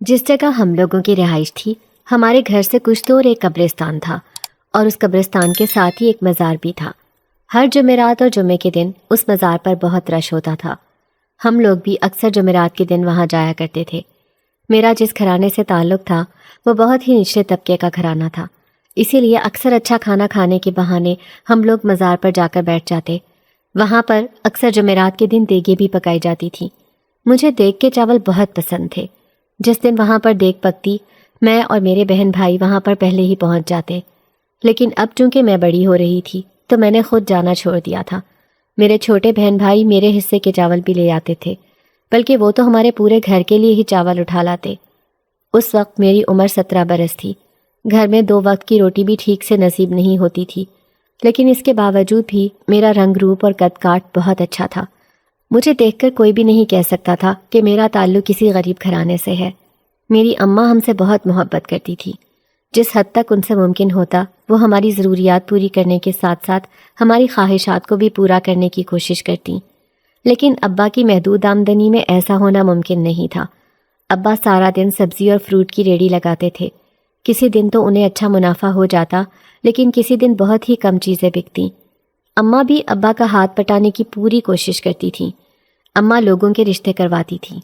جس جگہ ہم لوگوں کی رہائش تھی ہمارے گھر سے کچھ دور ایک قبرستان تھا اور اس قبرستان کے ساتھ ہی ایک مزار بھی تھا۔ ہر جمعرات اور جمعے کے دن اس مزار پر بہت رش ہوتا تھا۔ ہم لوگ بھی اکثر جمعرات کے دن وہاں جایا کرتے تھے۔ میرا جس گھرانے سے تعلق تھا وہ بہت ہی نچلے طبقے کا گھرانہ تھا، اسی لیے اکثر اچھا کھانا کھانے کے بہانے ہم لوگ مزار پر جا کر بیٹھ جاتے۔ وہاں پر اکثر جمعرات کے دن دیگیں بھی پکائی جاتی تھیں۔ مجھے دیگ کے چاول بہت پسند تھے۔ جس دن وہاں پر دیگ پکتی میں اور میرے بہن بھائی وہاں پر پہلے ہی پہنچ جاتے، لیکن اب چونکہ میں بڑی ہو رہی تھی تو میں نے خود جانا چھوڑ دیا تھا۔ میرے چھوٹے بہن بھائی میرے حصے کے چاول بھی لے آتے تھے، بلکہ وہ تو ہمارے پورے گھر کے لیے ہی چاول اٹھا لاتے۔ اس وقت میری عمر 17 برس تھی۔ گھر میں 2 وقت کی روٹی بھی ٹھیک سے نصیب نہیں ہوتی تھی، لیکن اس کے باوجود بھی میرا رنگ روپ اور قد کاٹ بہت اچھا تھا۔ مجھے دیکھ کر کوئی بھی نہیں کہہ سکتا تھا کہ میرا تعلق کسی غریب گھرانے سے ہے۔ میری اماں ہم سے بہت محبت کرتی تھی۔ جس حد تک ان سے ممکن ہوتا وہ ہماری ضروریات پوری کرنے کے ساتھ ساتھ ہماری خواہشات کو بھی پورا کرنے کی کوشش کرتی، لیکن ابا کی محدود آمدنی میں ایسا ہونا ممکن نہیں تھا۔ ابا سارا دن سبزی اور فروٹ کی ریڑھی لگاتے تھے۔ کسی دن تو انہیں اچھا منافع ہو جاتا، لیکن کسی دن بہت ہی کم چیزیں بکتیں۔ اماں بھی ابا کا ہاتھ پٹانے کی پوری کوشش کرتی تھیں۔ اماں لوگوں کے رشتے کرواتی تھیں،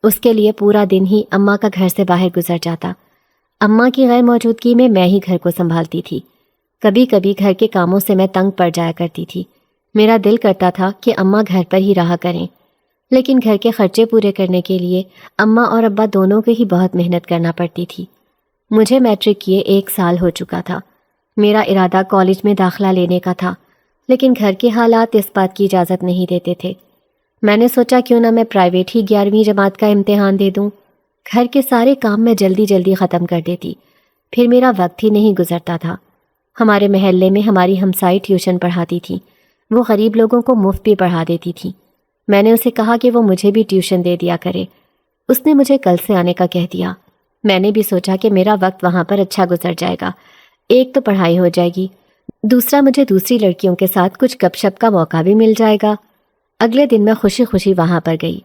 اس کے لیے پورا دن ہی اماں کا گھر سے باہر گزر جاتا۔ اماں کی غیر موجودگی میں ہی گھر کو سنبھالتی تھی۔ کبھی کبھی گھر کے کاموں سے میں تنگ پڑ جایا کرتی تھی۔ میرا دل کرتا تھا کہ اماں گھر پر ہی رہا کریں، لیکن گھر کے خرچے پورے کرنے کے لیے اماں اور ابا دونوں کو ہی بہت محنت کرنا پڑتی تھی۔ مجھے میٹرک کیے 1 سال ہو چکا تھا۔ میرا ارادہ کالج میں داخلہ لینے کا تھا، لیکن گھر کے حالات اس بات کی اجازت نہیں دیتے تھے۔ میں نے سوچا کیوں نہ میں پرائیویٹ ہی 11ویں جماعت کا امتحان دے دوں۔ گھر کے سارے کام میں جلدی جلدی ختم کر دیتی، پھر میرا وقت ہی نہیں گزرتا تھا۔ ہمارے محلے میں ہماری ہمسائی ٹیوشن پڑھاتی تھی، وہ غریب لوگوں کو مفت بھی پڑھا دیتی تھی۔ میں نے اسے کہا کہ وہ مجھے بھی ٹیوشن دے دیا کرے۔ اس نے مجھے کل سے آنے کا کہہ دیا۔ میں نے بھی سوچا کہ میرا وقت وہاں پر اچھا گزر جائے گا، ایک تو پڑھائی ہو جائے گی، دوسرا مجھے دوسری لڑکیوں کے ساتھ کچھ گپ شپ کا موقع بھی مل جائے گا۔ اگلے دن میں خوشی خوشی وہاں پر گئی۔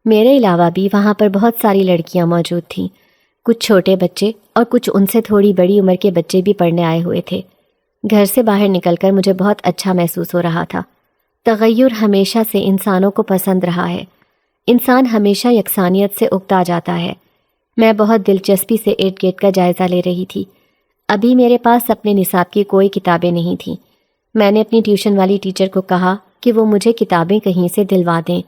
میرے علاوہ بھی وہاں پر بہت ساری لڑکیاں موجود تھیں، کچھ چھوٹے بچے اور کچھ ان سے تھوڑی بڑی عمر کے بچے بھی پڑھنے آئے ہوئے تھے۔ گھر سے باہر نکل کر مجھے بہت اچھا محسوس ہو رہا تھا۔ تغیر ہمیشہ سے انسانوں کو پسند رہا ہے۔ انسان ہمیشہ یکسانیت سے اکتا جاتا ہے۔ میں بہت دلچسپی سے ارد گرد کا جائزہ لے رہی تھی۔ ابھی میرے پاس اپنے نصاب کی کوئی کتابیں نہیں تھیں۔ میں نے اپنی ٹیوشن والی ٹیچر کو کہا کہ وہ مجھے کتابیں کہیں سے دلوا دیں،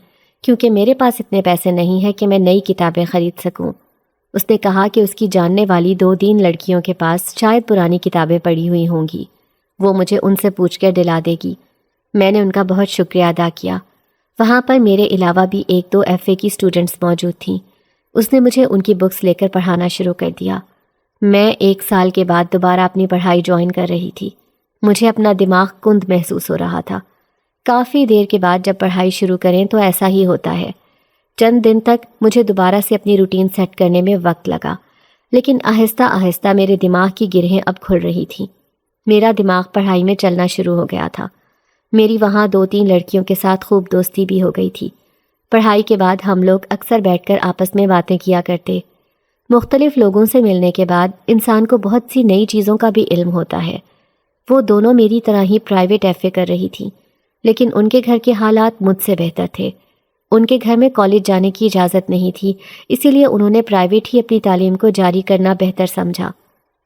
کیونکہ میرے پاس اتنے پیسے نہیں ہیں کہ میں نئی کتابیں خرید سکوں۔ اس نے کہا کہ اس کی جاننے والی 2-3 لڑکیوں کے پاس شاید پرانی کتابیں پڑھی ہوئی ہوں گی، وہ مجھے ان سے پوچھ کر دلا دے گی۔ میں نے ان کا بہت شکریہ ادا کیا۔ وہاں پر میرے علاوہ بھی 1-2 FA کی اسٹوڈنٹس موجود تھیں۔ اس نے مجھے ان کی بکس لے کر پڑھانا شروع کر دیا۔ میں 1 سال کے بعد دوبارہ اپنی پڑھائی جوائن کر رہی تھی۔ مجھے اپنا دماغ کند محسوس ہو رہا تھا۔ کافی دیر کے بعد جب پڑھائی شروع کریں تو ایسا ہی ہوتا ہے۔ چند دن تک مجھے دوبارہ سے اپنی روٹین سیٹ کرنے میں وقت لگا، لیکن آہستہ آہستہ میرے دماغ کی گرہیں اب کھل رہی تھیں۔ میرا دماغ پڑھائی میں چلنا شروع ہو گیا تھا۔ میری وہاں 2-3 لڑکیوں کے ساتھ خوب دوستی بھی ہو گئی تھی۔ پڑھائی کے بعد ہم لوگ اکثر بیٹھ کر آپس میں باتیں کیا کرتے۔ مختلف لوگوں سے ملنے کے بعد انسان کو بہت سی نئی چیزوں کا بھی علم ہوتا ہے۔ وہ دونوں میری طرح ہی پرائیویٹ FA کر رہی تھیں، لیکن ان کے گھر کے حالات مجھ سے بہتر تھے۔ ان کے گھر میں کالج جانے کی اجازت نہیں تھی، اسی لیے انہوں نے پرائیویٹ ہی اپنی تعلیم کو جاری کرنا بہتر سمجھا۔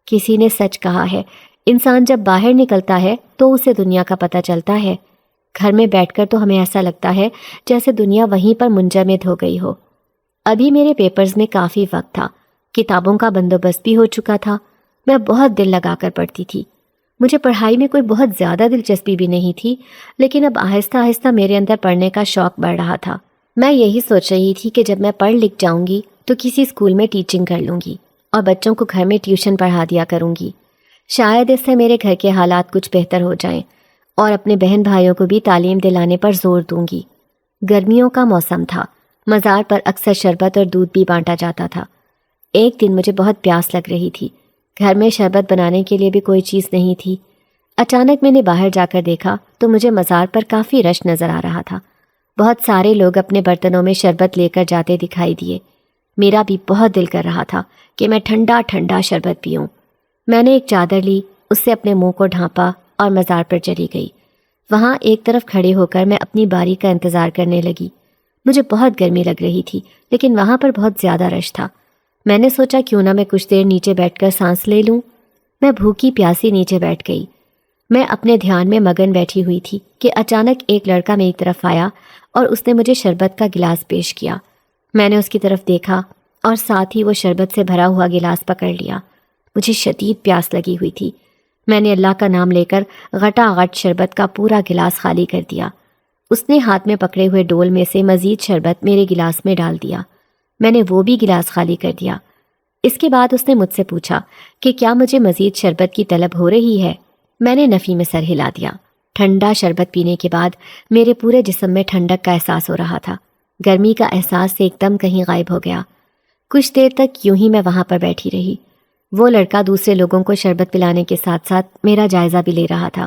کسی نے سچ کہا ہے، انسان جب باہر نکلتا ہے تو اسے دنیا کا پتہ چلتا ہے۔ گھر میں بیٹھ کر تو ہمیں ایسا لگتا ہے جیسے دنیا وہیں پر منجمد ہو گئی ہو۔ ابھی میرے پیپرز میں کافی وقت تھا، کتابوں کا بندوبست بھی ہو چکا تھا۔ میں بہت دل لگا کر پڑھتی تھی۔ مجھے پڑھائی میں کوئی بہت زیادہ دلچسپی بھی نہیں تھی، لیکن اب آہستہ آہستہ میرے اندر پڑھنے کا شوق بڑھ رہا تھا۔ میں یہی سوچ رہی تھی کہ جب میں پڑھ لکھ جاؤں گی تو کسی اسکول میں ٹیچنگ کر لوں گی اور بچوں کو گھر میں ٹیوشن پڑھا دیا کروں گی۔ شاید اس سے میرے گھر کے حالات کچھ بہتر ہو جائیں اور اپنے بہن بھائیوں کو بھی تعلیم دلانے پر زور دوں گی۔ گرمیوں کا موسم تھا، مزار پر اکثر شربت اور دودھ بھی بانٹا جاتا تھا۔ ایک دن مجھے بہت پیاس لگ رہی تھی، گھر میں شربت بنانے کے لیے بھی کوئی چیز نہیں تھی۔ اچانک میں نے باہر جا کر دیکھا تو مجھے مزار پر کافی رش نظر آ رہا تھا۔ بہت سارے لوگ اپنے برتنوں میں شربت لے کر جاتے دکھائی دیے۔ میرا بھی بہت دل کر رہا تھا کہ میں ٹھنڈا ٹھنڈا شربت پیوں۔ میں نے ایک چادر لی، اس سے اپنے منہ کو ڈھانپا اور مزار پر چلی گئی۔ وہاں ایک طرف کھڑے ہو کر میں اپنی باری کا انتظار کرنے لگی۔ مجھے بہت گرمی لگ رہی تھی، لیکن وہاں پر بہت زیادہ رش تھا۔ میں نے سوچا کیوں نہ میں کچھ دیر نیچے بیٹھ کر سانس لے لوں۔ میں بھوکی پیاسی نیچے بیٹھ گئی۔ میں اپنے دھیان میں مگن بیٹھی ہوئی تھی کہ اچانک ایک لڑکا میری طرف آیا اور اس نے مجھے شربت کا گلاس پیش کیا۔ میں نے اس کی طرف دیکھا اور ساتھ ہی وہ شربت سے بھرا ہوا گلاس پکڑ لیا۔ مجھے شدید پیاس لگی ہوئی تھی۔ میں نے اللہ کا نام لے کر غٹا غٹ شربت کا پورا گلاس خالی کر دیا۔ اس نے ہاتھ میں پکڑے ہوئے ڈول میں سے مزید شربت میرے گلاس میں ڈال دیا۔ میں نے وہ بھی گلاس خالی کر دیا۔ اس کے بعد اس نے مجھ سے پوچھا کہ کیا مجھے مزید شربت کی طلب ہو رہی ہے۔ میں نے نفی میں سر ہلا دیا۔ ٹھنڈا شربت پینے کے بعد میرے پورے جسم میں ٹھنڈک کا احساس ہو رہا تھا۔ گرمی کا احساس سے ایک دم کہیں غائب ہو گیا۔ کچھ دیر تک یوں ہی میں وہاں پر بیٹھی رہی۔ وہ لڑکا دوسرے لوگوں کو شربت پلانے کے ساتھ ساتھ میرا جائزہ بھی لے رہا تھا۔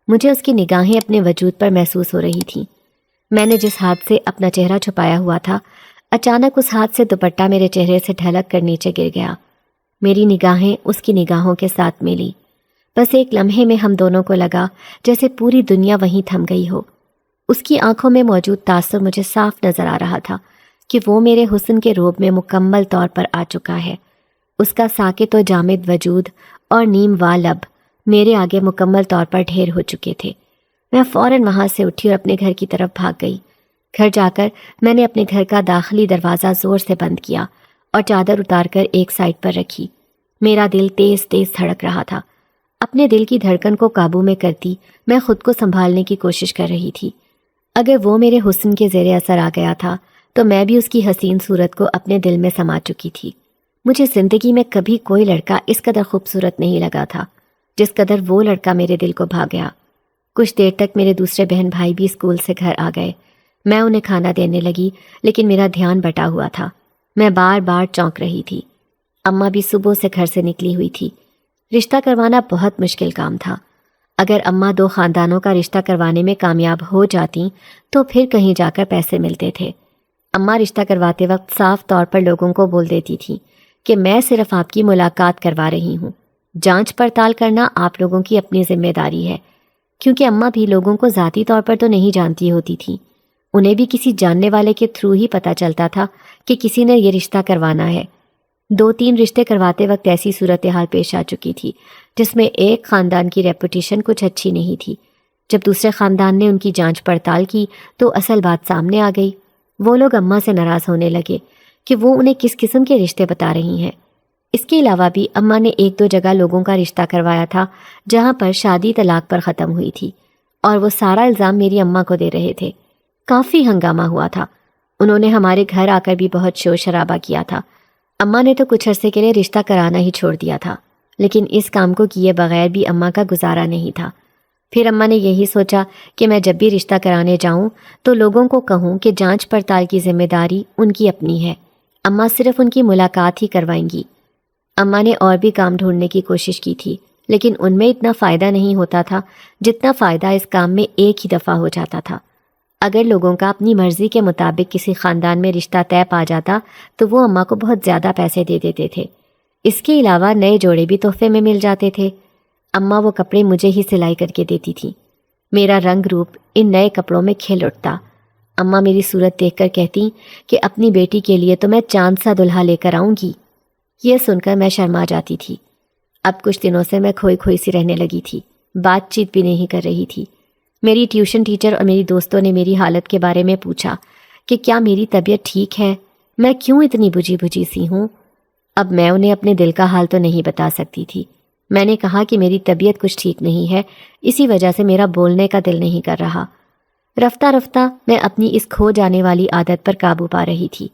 مجھے اس کی نگاہیں اپنے وجود پر محسوس ہو رہی تھیں۔ میں نے جس ہاتھ سے اپنا چہرہ چھپایا ہوا تھا، اچانک اس ہاتھ سے دوپٹہ میرے چہرے سے ڈھلک کر نیچے گر گیا۔ میری نگاہیں اس کی نگاہوں کے ساتھ ملی۔ بس ایک لمحے میں ہم دونوں کو لگا جیسے پوری دنیا وہیں تھم گئی ہو۔ اس کی آنکھوں میں موجود تاثر مجھے صاف نظر آ رہا تھا کہ وہ میرے حسن کے روب میں مکمل طور پر آ چکا ہے۔ اس کا ساکت و جامد وجود اور نیم وا لب میرے آگے مکمل طور پر ڈھیر ہو چکے تھے۔ میں فوراً وہاں سے اٹھی اور اپنے گھر کی طرف بھاگ گئی۔ گھر جا کر میں نے اپنے گھر کا داخلی دروازہ زور سے بند کیا اور چادر اتار کر ایک سائڈ پر رکھی۔ میرا دل تیز تیز دھڑک رہا تھا۔ اپنے دل کی دھڑکن کو قابو میں کرتی میں خود کو سنبھالنے کی کوشش کر رہی تھی۔ اگر وہ میرے حسن کے زیر اثر آ گیا تھا تو میں بھی اس کی حسین صورت کو اپنے دل میں سما چکی تھی۔ مجھے زندگی میں کبھی کوئی لڑکا اس قدر خوبصورت نہیں لگا تھا جس قدر وہ لڑکا میرے دل کو بھا گیا۔ کچھ دیر تک میرے دوسرے بہن بھائی بھی اسکول سے گھر آ گئے۔ میں انہیں کھانا دینے لگی، لیکن میرا دھیان بٹا ہوا تھا۔ میں بار بار چونک رہی تھی۔ اماں بھی صبح سے گھر سے نکلی ہوئی تھی۔ رشتہ کروانا بہت مشکل کام تھا۔ اگر اماں دو خاندانوں کا رشتہ کروانے میں کامیاب ہو جاتیں تو پھر کہیں جا کر پیسے ملتے تھے۔ اماں رشتہ کرواتے وقت صاف طور پر لوگوں کو بول دیتی تھی کہ میں صرف آپ کی ملاقات کروا رہی ہوں، جانچ پڑتال کرنا آپ لوگوں کی اپنی ذمہ داری ہے، کیونکہ اماں بھی لوگوں کو ذاتی طور پر تو نہیں جانتی ہوتی تھی۔ انہیں بھی کسی جاننے والے کے تھرو ہی پتہ چلتا تھا کہ کسی نے یہ رشتہ کروانا ہے۔ 2-3 رشتے کرواتے وقت ایسی صورتحال پیش آ چکی تھی جس میں ایک خاندان کی ریپوٹیشن کچھ اچھی نہیں تھی۔ جب دوسرے خاندان نے ان کی جانچ پڑتال کی تو اصل بات سامنے آ گئی۔ وہ لوگ اماں سے ناراض ہونے لگے کہ وہ انہیں کس قسم کے رشتے بتا رہی ہیں۔ اس کے علاوہ بھی اماں نے 1-2 جگہ لوگوں کا رشتہ کروایا تھا جہاں پر شادی طلاق پر ختم ہوئی تھی، اور وہ سارا الزام میری اماں کو دے رہے تھے۔ کافی ہنگامہ ہوا تھا۔ انہوں نے ہمارے گھر آ کر بھی بہت شور شرابہ کیا تھا۔ اماں نے تو کچھ عرصے کے لیے رشتہ کرانا ہی چھوڑ دیا تھا، لیکن اس کام کو کیے بغیر بھی اماں کا گزارا نہیں تھا۔ پھر اماں نے یہی سوچا کہ میں جب بھی رشتہ کرانے جاؤں تو لوگوں کو کہوں کہ جانچ پڑتال کی ذمہ داری ان کی اپنی ہے، اماں صرف ان کی ملاقات ہی کروائیں گی۔ اماں نے اور بھی کام ڈھونڈنے کی کوشش کی تھی، لیکن ان میں اتنا فائدہ نہیں ہوتا تھا جتنا فائدہ اس کام میں ایک ہی دفعہ ہو جاتا تھا۔ اگر لوگوں کا اپنی مرضی کے مطابق کسی خاندان میں رشتہ طے پا جاتا تو وہ اماں کو بہت زیادہ پیسے دے دیتے تھے۔ اس کے علاوہ نئے جوڑے بھی تحفے میں مل جاتے تھے۔ اماں وہ کپڑے مجھے ہی سلائی کر کے دیتی تھیں۔ میرا رنگ روپ ان نئے کپڑوں میں کھل اٹھتا۔ اماں میری صورت دیکھ کر کہتی کہ اپنی بیٹی کے لیے تو میں چاند سا دلہا لے کر آؤں گی۔ یہ سن کر میں شرما جاتی تھی۔ اب کچھ دنوں سے میں کھوئی کھوئی سی رہنے لگی تھی، بات چیت بھی نہیں کر رہی تھی۔ میری ٹیوشن ٹیچر اور میری دوستوں نے میری حالت کے بارے میں پوچھا کہ کیا میری طبیعت ٹھیک ہے، میں کیوں اتنی بجھی بجھی سی ہوں۔ اب میں انہیں اپنے دل کا حال تو نہیں بتا سکتی تھی۔ میں نے کہا کہ میری طبیعت کچھ ٹھیک نہیں ہے، اسی وجہ سے میرا بولنے کا دل نہیں کر رہا۔ رفتہ رفتہ میں اپنی اس کھو جانے والی عادت پر قابو پا رہی تھی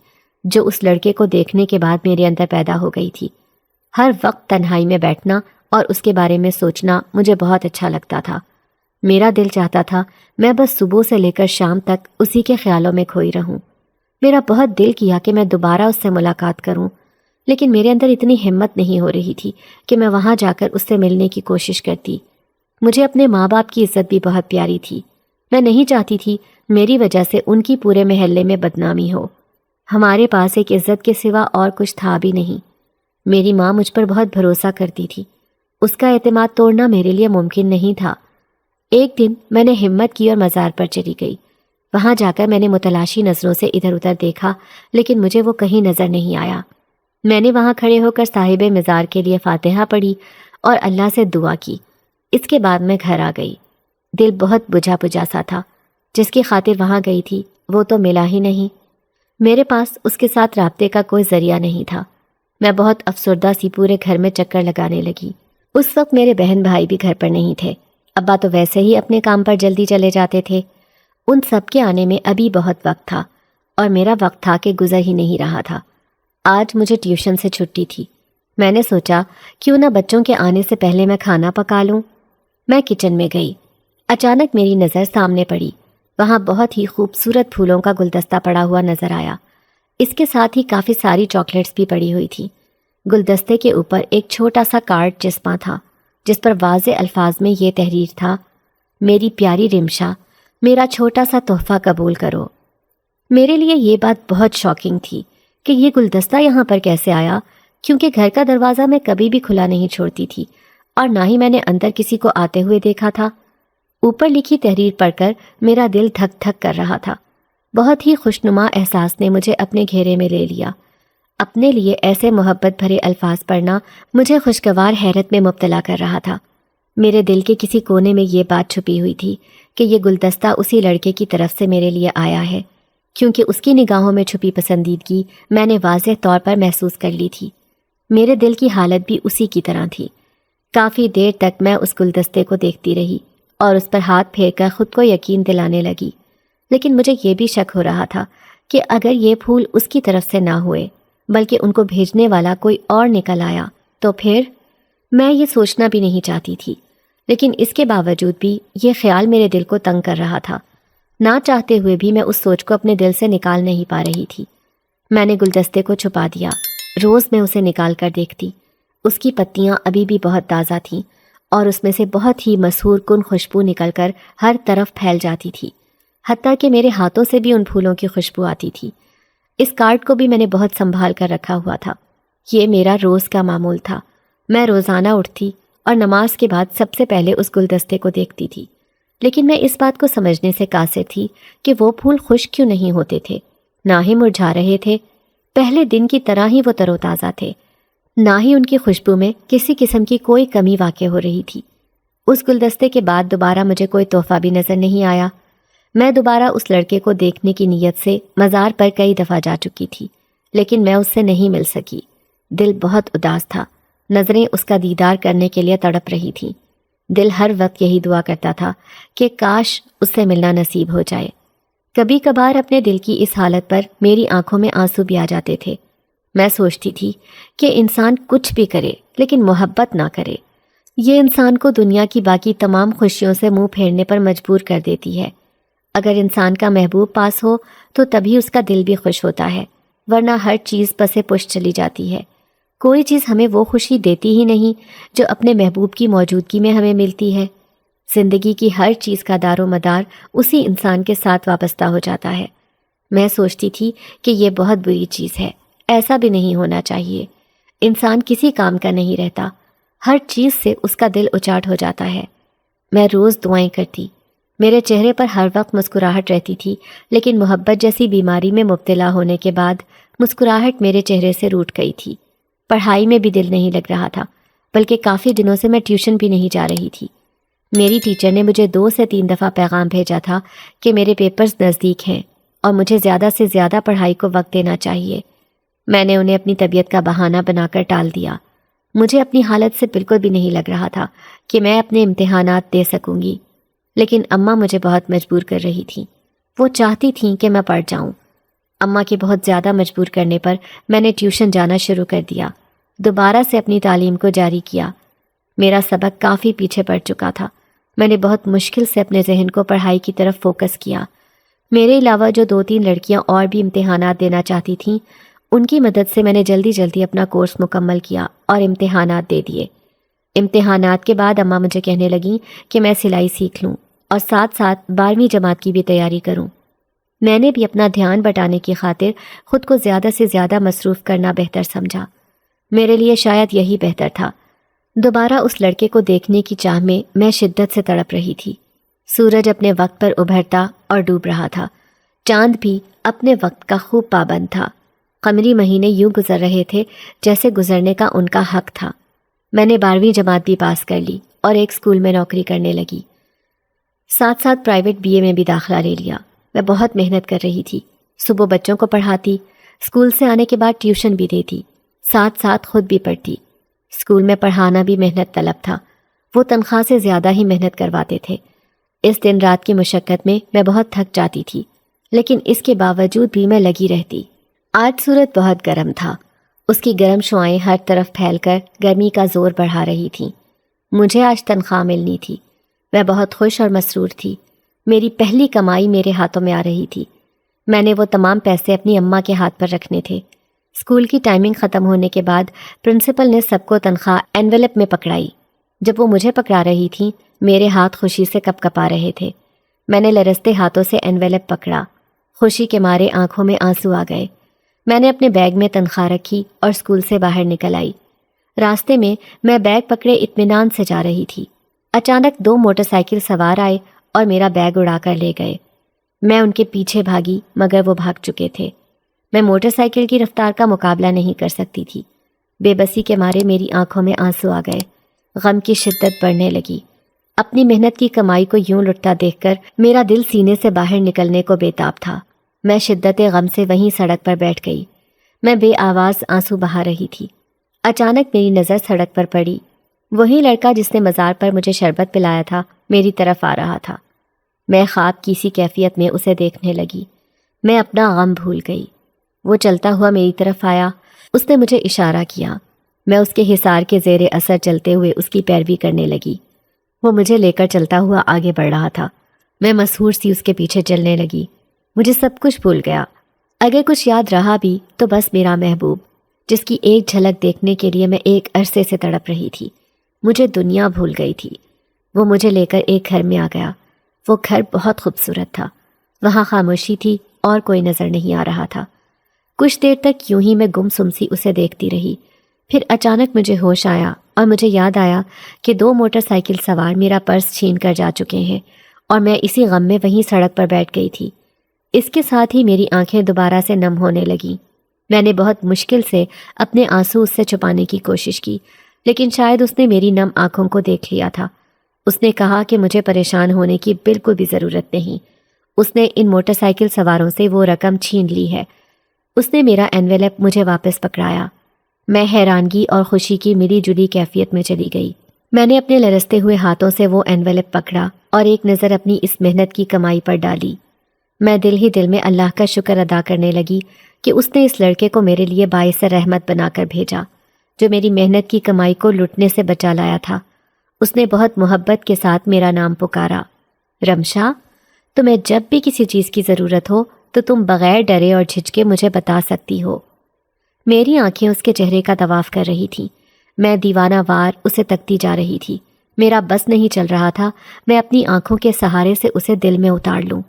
جو اس لڑکے کو دیکھنے کے بعد میرے اندر پیدا ہو گئی تھی۔ ہر وقت تنہائی میں بیٹھنا اور اس کے بارے میں سوچنا مجھے بہت اچھا لگتا تھا۔ میرا دل چاہتا تھا میں بس صبح سے لے کر شام تک اسی کے خیالوں میں کھوئی رہوں۔ میرا بہت دل کیا کہ میں دوبارہ اس سے ملاقات کروں، لیکن میرے اندر اتنی ہمت نہیں ہو رہی تھی کہ میں وہاں جا کر اس سے ملنے کی کوشش کرتی۔ مجھے اپنے ماں باپ کی عزت بھی بہت پیاری تھی۔ میں نہیں چاہتی تھی میری وجہ سے ان کی پورے محلے میں بدنامی ہو۔ ہمارے پاس ایک عزت کے سوا اور کچھ تھا بھی نہیں۔ میری ماں مجھ پر بہت بھروسہ کرتی تھی، اس کا اعتماد توڑنا میرے لیے ممکن نہیں تھا۔ ایک دن میں نے ہمت کی اور مزار پر چلی گئی۔ وہاں جا کر میں نے متلاشی نظروں سے ادھر ادھر دیکھا، لیکن مجھے وہ کہیں نظر نہیں آیا۔ میں نے وہاں کھڑے ہو کر صاحب مزار کے لیے فاتحہ پڑھی اور اللہ سے دعا کی۔ اس کے بعد میں گھر آ گئی۔ دل بہت بجھا بجھا سا تھا۔ جس کی خاطر وہاں گئی تھی وہ تو ملا ہی نہیں۔ میرے پاس اس کے ساتھ رابطے کا کوئی ذریعہ نہیں تھا۔ میں بہت افسردہ سی پورے گھر میں چکر لگانے لگی۔ اس وقت میرے بہن بھائی بھی گھر پر نہیں تھے۔ ابا تو ویسے ہی اپنے کام پر جلدی چلے جاتے تھے۔ ان سب کے آنے میں ابھی بہت وقت تھا، اور میرا وقت تھا کہ گزر ہی نہیں رہا تھا۔ آج مجھے ٹیوشن سے چھٹی تھی۔ میں نے سوچا کیوں نہ بچوں کے آنے سے پہلے میں کھانا پکا لوں۔ میں کچن میں گئی۔ اچانک میری نظر سامنے پڑی۔ وہاں بہت ہی خوبصورت پھولوں کا گلدستہ پڑا ہوا نظر آیا۔ اس کے ساتھ ہی کافی ساری چاکلیٹس بھی پڑی ہوئی تھیں۔ گلدستے کے اوپر ایک چھوٹا سا کارڈ چسپاں تھا، جس پر واضح الفاظ میں یہ تحریر تھا: میری پیاری رمشا، میرا چھوٹا سا تحفہ قبول کرو۔ میرے لیے یہ بات بہت شاکنگ تھی کہ یہ گلدستہ یہاں پر کیسے آیا، کیونکہ گھر کا دروازہ میں کبھی بھی کھلا نہیں چھوڑتی تھی، اور نہ ہی میں نے اندر کسی کو آتے ہوئے دیکھا تھا۔ اوپر لکھی تحریر پڑھ کر میرا دل دھک دھک کر رہا تھا۔ بہت ہی خوشنما احساس نے مجھے اپنے گھیرے میں لے لیا۔ اپنے لیے ایسے محبت بھرے الفاظ پڑھنا مجھے خوشگوار حیرت میں مبتلا کر رہا تھا۔ میرے دل کے کسی کونے میں یہ بات چھپی ہوئی تھی کہ یہ گلدستہ اسی لڑکے کی طرف سے میرے لیے آیا ہے، کیونکہ اس کی نگاہوں میں چھپی پسندیدگی میں نے واضح طور پر محسوس کر لی تھی۔ میرے دل کی حالت بھی اسی کی طرح تھی۔ کافی دیر تک میں اس گلدستے کو دیکھتی رہی اور اس پر ہاتھ پھیر کر خود کو یقین دلانے لگی، لیکن مجھے یہ بھی شک ہو رہا تھا کہ اگر یہ پھول اس کی طرف سے نہ ہوئے بلکہ ان کو بھیجنے والا کوئی اور نکل آیا تو پھر؟ میں یہ سوچنا بھی نہیں چاہتی تھی، لیکن اس کے باوجود بھی یہ خیال میرے دل کو تنگ کر رہا تھا۔ نہ چاہتے ہوئے بھی میں اس سوچ کو اپنے دل سے نکال نہیں پا رہی تھی۔ میں نے گلدستے کو چھپا دیا۔ روز میں اسے نکال کر دیکھتی۔ اس کی پتیاں ابھی بھی بہت تازہ تھیں اور اس میں سے بہت ہی مسحور کن خوشبو نکل کر ہر طرف پھیل جاتی تھی، حتیٰ کہ میرے ہاتھوں سے بھی ان پھولوں کی خوشبو آتی تھی۔ اس کارڈ کو بھی میں نے بہت سنبھال کر رکھا ہوا تھا۔ یہ میرا روز کا معمول تھا۔ میں روزانہ اٹھتی اور نماز کے بعد سب سے پہلے اس گلدستے کو دیکھتی تھی، لیکن میں اس بات کو سمجھنے سے قاصر تھی کہ وہ پھول خشک کیوں نہیں ہوتے تھے، نہ ہی مرجھا رہے تھے۔ پہلے دن کی طرح ہی وہ تر و تازہ تھے، نہ ہی ان کی خوشبو میں کسی قسم کی کوئی کمی واقع ہو رہی تھی۔ اس گلدستے کے بعد دوبارہ مجھے کوئی تحفہ بھی نظر نہیں آیا۔ میں دوبارہ اس لڑکے کو دیکھنے کی نیت سے مزار پر کئی دفعہ جا چکی تھی، لیکن میں اس سے نہیں مل سکی۔ دل بہت اداس تھا۔ نظریں اس کا دیدار کرنے کے لیے تڑپ رہی تھیں۔ دل ہر وقت یہی دعا کرتا تھا کہ کاش اس سے ملنا نصیب ہو جائے۔ کبھی کبھار اپنے دل کی اس حالت پر میری آنکھوں میں آنسو بھی آ جاتے تھے۔ میں سوچتی تھی کہ انسان کچھ بھی کرے لیکن محبت نہ کرے، یہ انسان کو دنیا کی باقی تمام خوشیوں سے منہ پھیرنے پر مجبور کر دیتی ہے۔ اگر انسان کا محبوب پاس ہو تو تبھی اس کا دل بھی خوش ہوتا ہے، ورنہ ہر چیز پسے پش چلی جاتی ہے۔ کوئی چیز ہمیں وہ خوشی دیتی ہی نہیں جو اپنے محبوب کی موجودگی میں ہمیں ملتی ہے۔ زندگی کی ہر چیز کا دار و مدار اسی انسان کے ساتھ وابستہ ہو جاتا ہے۔ میں سوچتی تھی کہ یہ بہت بری چیز ہے، ایسا بھی نہیں ہونا چاہیے۔ انسان کسی کام کا نہیں رہتا، ہر چیز سے اس کا دل اچاٹ ہو جاتا ہے۔ میں روز دعائیں کرتی، میرے چہرے پر ہر وقت مسکراہٹ رہتی تھی، لیکن محبت جیسی بیماری میں مبتلا ہونے کے بعد مسکراہٹ میرے چہرے سے روٹھ گئی تھی۔ پڑھائی میں بھی دل نہیں لگ رہا تھا، بلکہ کافی دنوں سے میں ٹیوشن بھی نہیں جا رہی تھی۔ میری ٹیچر نے مجھے 2 سے 3 دفعہ پیغام بھیجا تھا کہ میرے پیپرز نزدیک ہیں اور مجھے زیادہ سے زیادہ پڑھائی کو وقت دینا چاہیے۔ میں نے انہیں اپنی طبیعت کا بہانہ بنا کر ٹال دیا۔ مجھے اپنی حالت سے بالکل بھی نہیں لگ رہا تھا کہ میں اپنے امتحانات دے سکوں گی، لیکن اماں مجھے بہت مجبور کر رہی تھیں۔ وہ چاہتی تھیں کہ میں پڑھ جاؤں۔ اماں کے بہت زیادہ مجبور کرنے پر میں نے ٹیوشن جانا شروع کر دیا، دوبارہ سے اپنی تعلیم کو جاری کیا۔ میرا سبق کافی پیچھے پڑ چکا تھا۔ میں نے بہت مشکل سے اپنے ذہن کو پڑھائی کی طرف فوکس کیا۔ میرے علاوہ جو 2-3 لڑکیاں اور بھی امتحانات دینا چاہتی تھیں، ان کی مدد سے میں نے جلدی جلدی اپنا کورس مکمل کیا اور امتحانات دے دیے۔ امتحانات کے بعد اماں مجھے کہنے لگیں کہ میں سلائی سیکھ لوں اور ساتھ ساتھ 12ویں جماعت کی بھی تیاری کروں۔ میں نے بھی اپنا دھیان بٹانے کی خاطر خود کو زیادہ سے زیادہ مصروف کرنا بہتر سمجھا۔ میرے لیے شاید یہی بہتر تھا۔ دوبارہ اس لڑکے کو دیکھنے کی چاہ میں شدت سے تڑپ رہی تھی۔ سورج اپنے وقت پر ابھرتا اور ڈوب رہا تھا۔ چاند بھی اپنے وقت کا خوب پابند تھا۔ قمری مہینے یوں گزر رہے تھے جیسے گزرنے کا ان کا حق تھا۔ میں نے 12ویں جماعت بھی پاس کر لی اور ایک اسکول میں نوکری کرنے لگی۔ ساتھ ساتھ پرائیویٹ BA میں بھی داخلہ لے لیا۔ میں بہت محنت کر رہی تھی۔ صبح بچوں کو پڑھاتی، اسکول سے آنے کے بعد ٹیوشن بھی دیتی، ساتھ ساتھ خود بھی پڑھتی۔ اسکول میں پڑھانا بھی محنت طلب تھا۔ وہ تنخواہ سے زیادہ ہی محنت کرواتے تھے۔ اس دن رات کی مشقت میں بہت تھک جاتی تھی، لیکن اس کے باوجود بھی میں لگی رہتی۔ آج سورج بہت گرم تھا۔ اس کی گرم شعائیں ہر طرف پھیل کر گرمی کا زور بڑھا رہی تھیں۔ مجھے آج تنخواہ ملنی تھی۔ میں بہت خوش اور مسرور تھی۔ میری پہلی کمائی میرے ہاتھوں میں آ رہی تھی۔ میں نے وہ تمام پیسے اپنی اماں کے ہاتھ پر رکھنے تھے۔ اسکول کی ٹائمنگ ختم ہونے کے بعد پرنسپل نے سب کو تنخواہ انویلپ میں پکڑائی۔ جب وہ مجھے پکڑا رہی تھی، میرے ہاتھ خوشی سے کپکپا رہے تھے۔ میں نے لرزتے ہاتھوں سے انویلپ پکڑا۔ خوشی کے مارے آنکھوں میں آنسو آ گئے۔ میں نے اپنے بیگ میں تنخواہ رکھی اور اسکول سے باہر نکل آئی۔ راستے میں بیگ پکڑے اطمینان سے جا رہی تھی۔ اچانک 2 موٹر سائیکل سوار آئے اور میرا بیگ اڑا کر لے گئے۔ میں ان کے پیچھے بھاگی مگر وہ بھاگ چکے تھے۔ میں موٹر سائیکل کی رفتار کا مقابلہ نہیں کر سکتی تھی۔ بے بسی کے مارے میری آنکھوں میں آنسو آ گئے۔ غم کی شدت بڑھنے لگی۔ اپنی محنت کی کمائی کو یوں لٹتا دیکھ کر میرا دل سینے سے باہر نکلنے کو بے تاب تھا۔ میں شدت غم سے وہیں سڑک پر بیٹھ گئی۔ میں بے آواز آنسو بہا رہی تھی۔ اچانک میری نظر سڑک پر پڑی۔ وہی لڑکا جس نے مزار پر مجھے شربت پلایا تھا میری طرف آ رہا تھا۔ میں خواب کی سی کیفیت میں اسے دیکھنے لگی۔ میں اپنا غم بھول گئی۔ وہ چلتا ہوا میری طرف آیا۔ اس نے مجھے اشارہ کیا۔ میں اس کے حصار کے زیر اثر چلتے ہوئے اس کی پیروی کرنے لگی۔ وہ مجھے لے کر چلتا ہوا آگے بڑھ رہا تھا۔ میں مسحور سی اس کے پیچھے چلنے لگی۔ مجھے سب کچھ بھول گیا۔ اگر کچھ یاد رہا بھی تو بس میرا محبوب، جس کی ایک جھلک دیکھنے کے لیے میں ایک عرصے سے تڑپ رہی تھی۔ مجھے دنیا بھول گئی تھی۔ وہ مجھے لے کر ایک گھر میں آ گیا۔ وہ گھر بہت خوبصورت تھا۔ وہاں خاموشی تھی اور کوئی نظر نہیں آ رہا تھا۔ کچھ دیر تک یوں ہی میں گم سی اسے دیکھتی رہی۔ پھر اچانک مجھے ہوش آیا اور مجھے یاد آیا کہ 2 موٹر سائیکل سوار میرا پرس چھین کر جا چکے ہیں اور میں اسی غم میں وہیں سڑک پر بیٹھ گئی تھی۔ اس کے ساتھ ہی میری آنکھیں دوبارہ سے نم ہونے لگیں۔ میں نے بہت مشکل سے اپنے آنسو اس سے چھپانے کی کوشش کی، لیکن شاید اس نے میری نم آنکھوں کو دیکھ لیا تھا۔ اس نے کہا کہ مجھے پریشان ہونے کی بالکل بھی ضرورت نہیں۔ اس نے ان موٹر سائیکل سواروں سے وہ رقم چھین لی ہے۔ اس نے میرا انویلپ مجھے واپس پکڑایا۔ میں حیرانگی اور خوشی کی ملی جلی کیفیت میں چلی گئی۔ میں نے اپنے لرزتے ہوئے ہاتھوں سے وہ انویلپ پکڑا اور ایک نظر اپنی اس محنت کی کمائی پر ڈالی۔ میں دل ہی دل میں اللہ کا شکر ادا کرنے لگی کہ اس نے اس لڑکے کو میرے لیے باعث رحمت بنا کر بھیجا، جو میری محنت کی کمائی کو لٹنے سے بچا لایا تھا۔ اس نے بہت محبت کے ساتھ میرا نام پکارا، رمشا، تمہیں جب بھی کسی چیز کی ضرورت ہو تو تم بغیر ڈرے اور جھجکے مجھے بتا سکتی ہو۔ میری آنکھیں اس کے چہرے کا طواف کر رہی تھیں۔ میں دیوانہ وار اسے تکتی جا رہی تھی۔ میرا بس نہیں چل رہا تھا میں اپنی آنکھوں کے سہارے سے اسے دل میں اتار لوں۔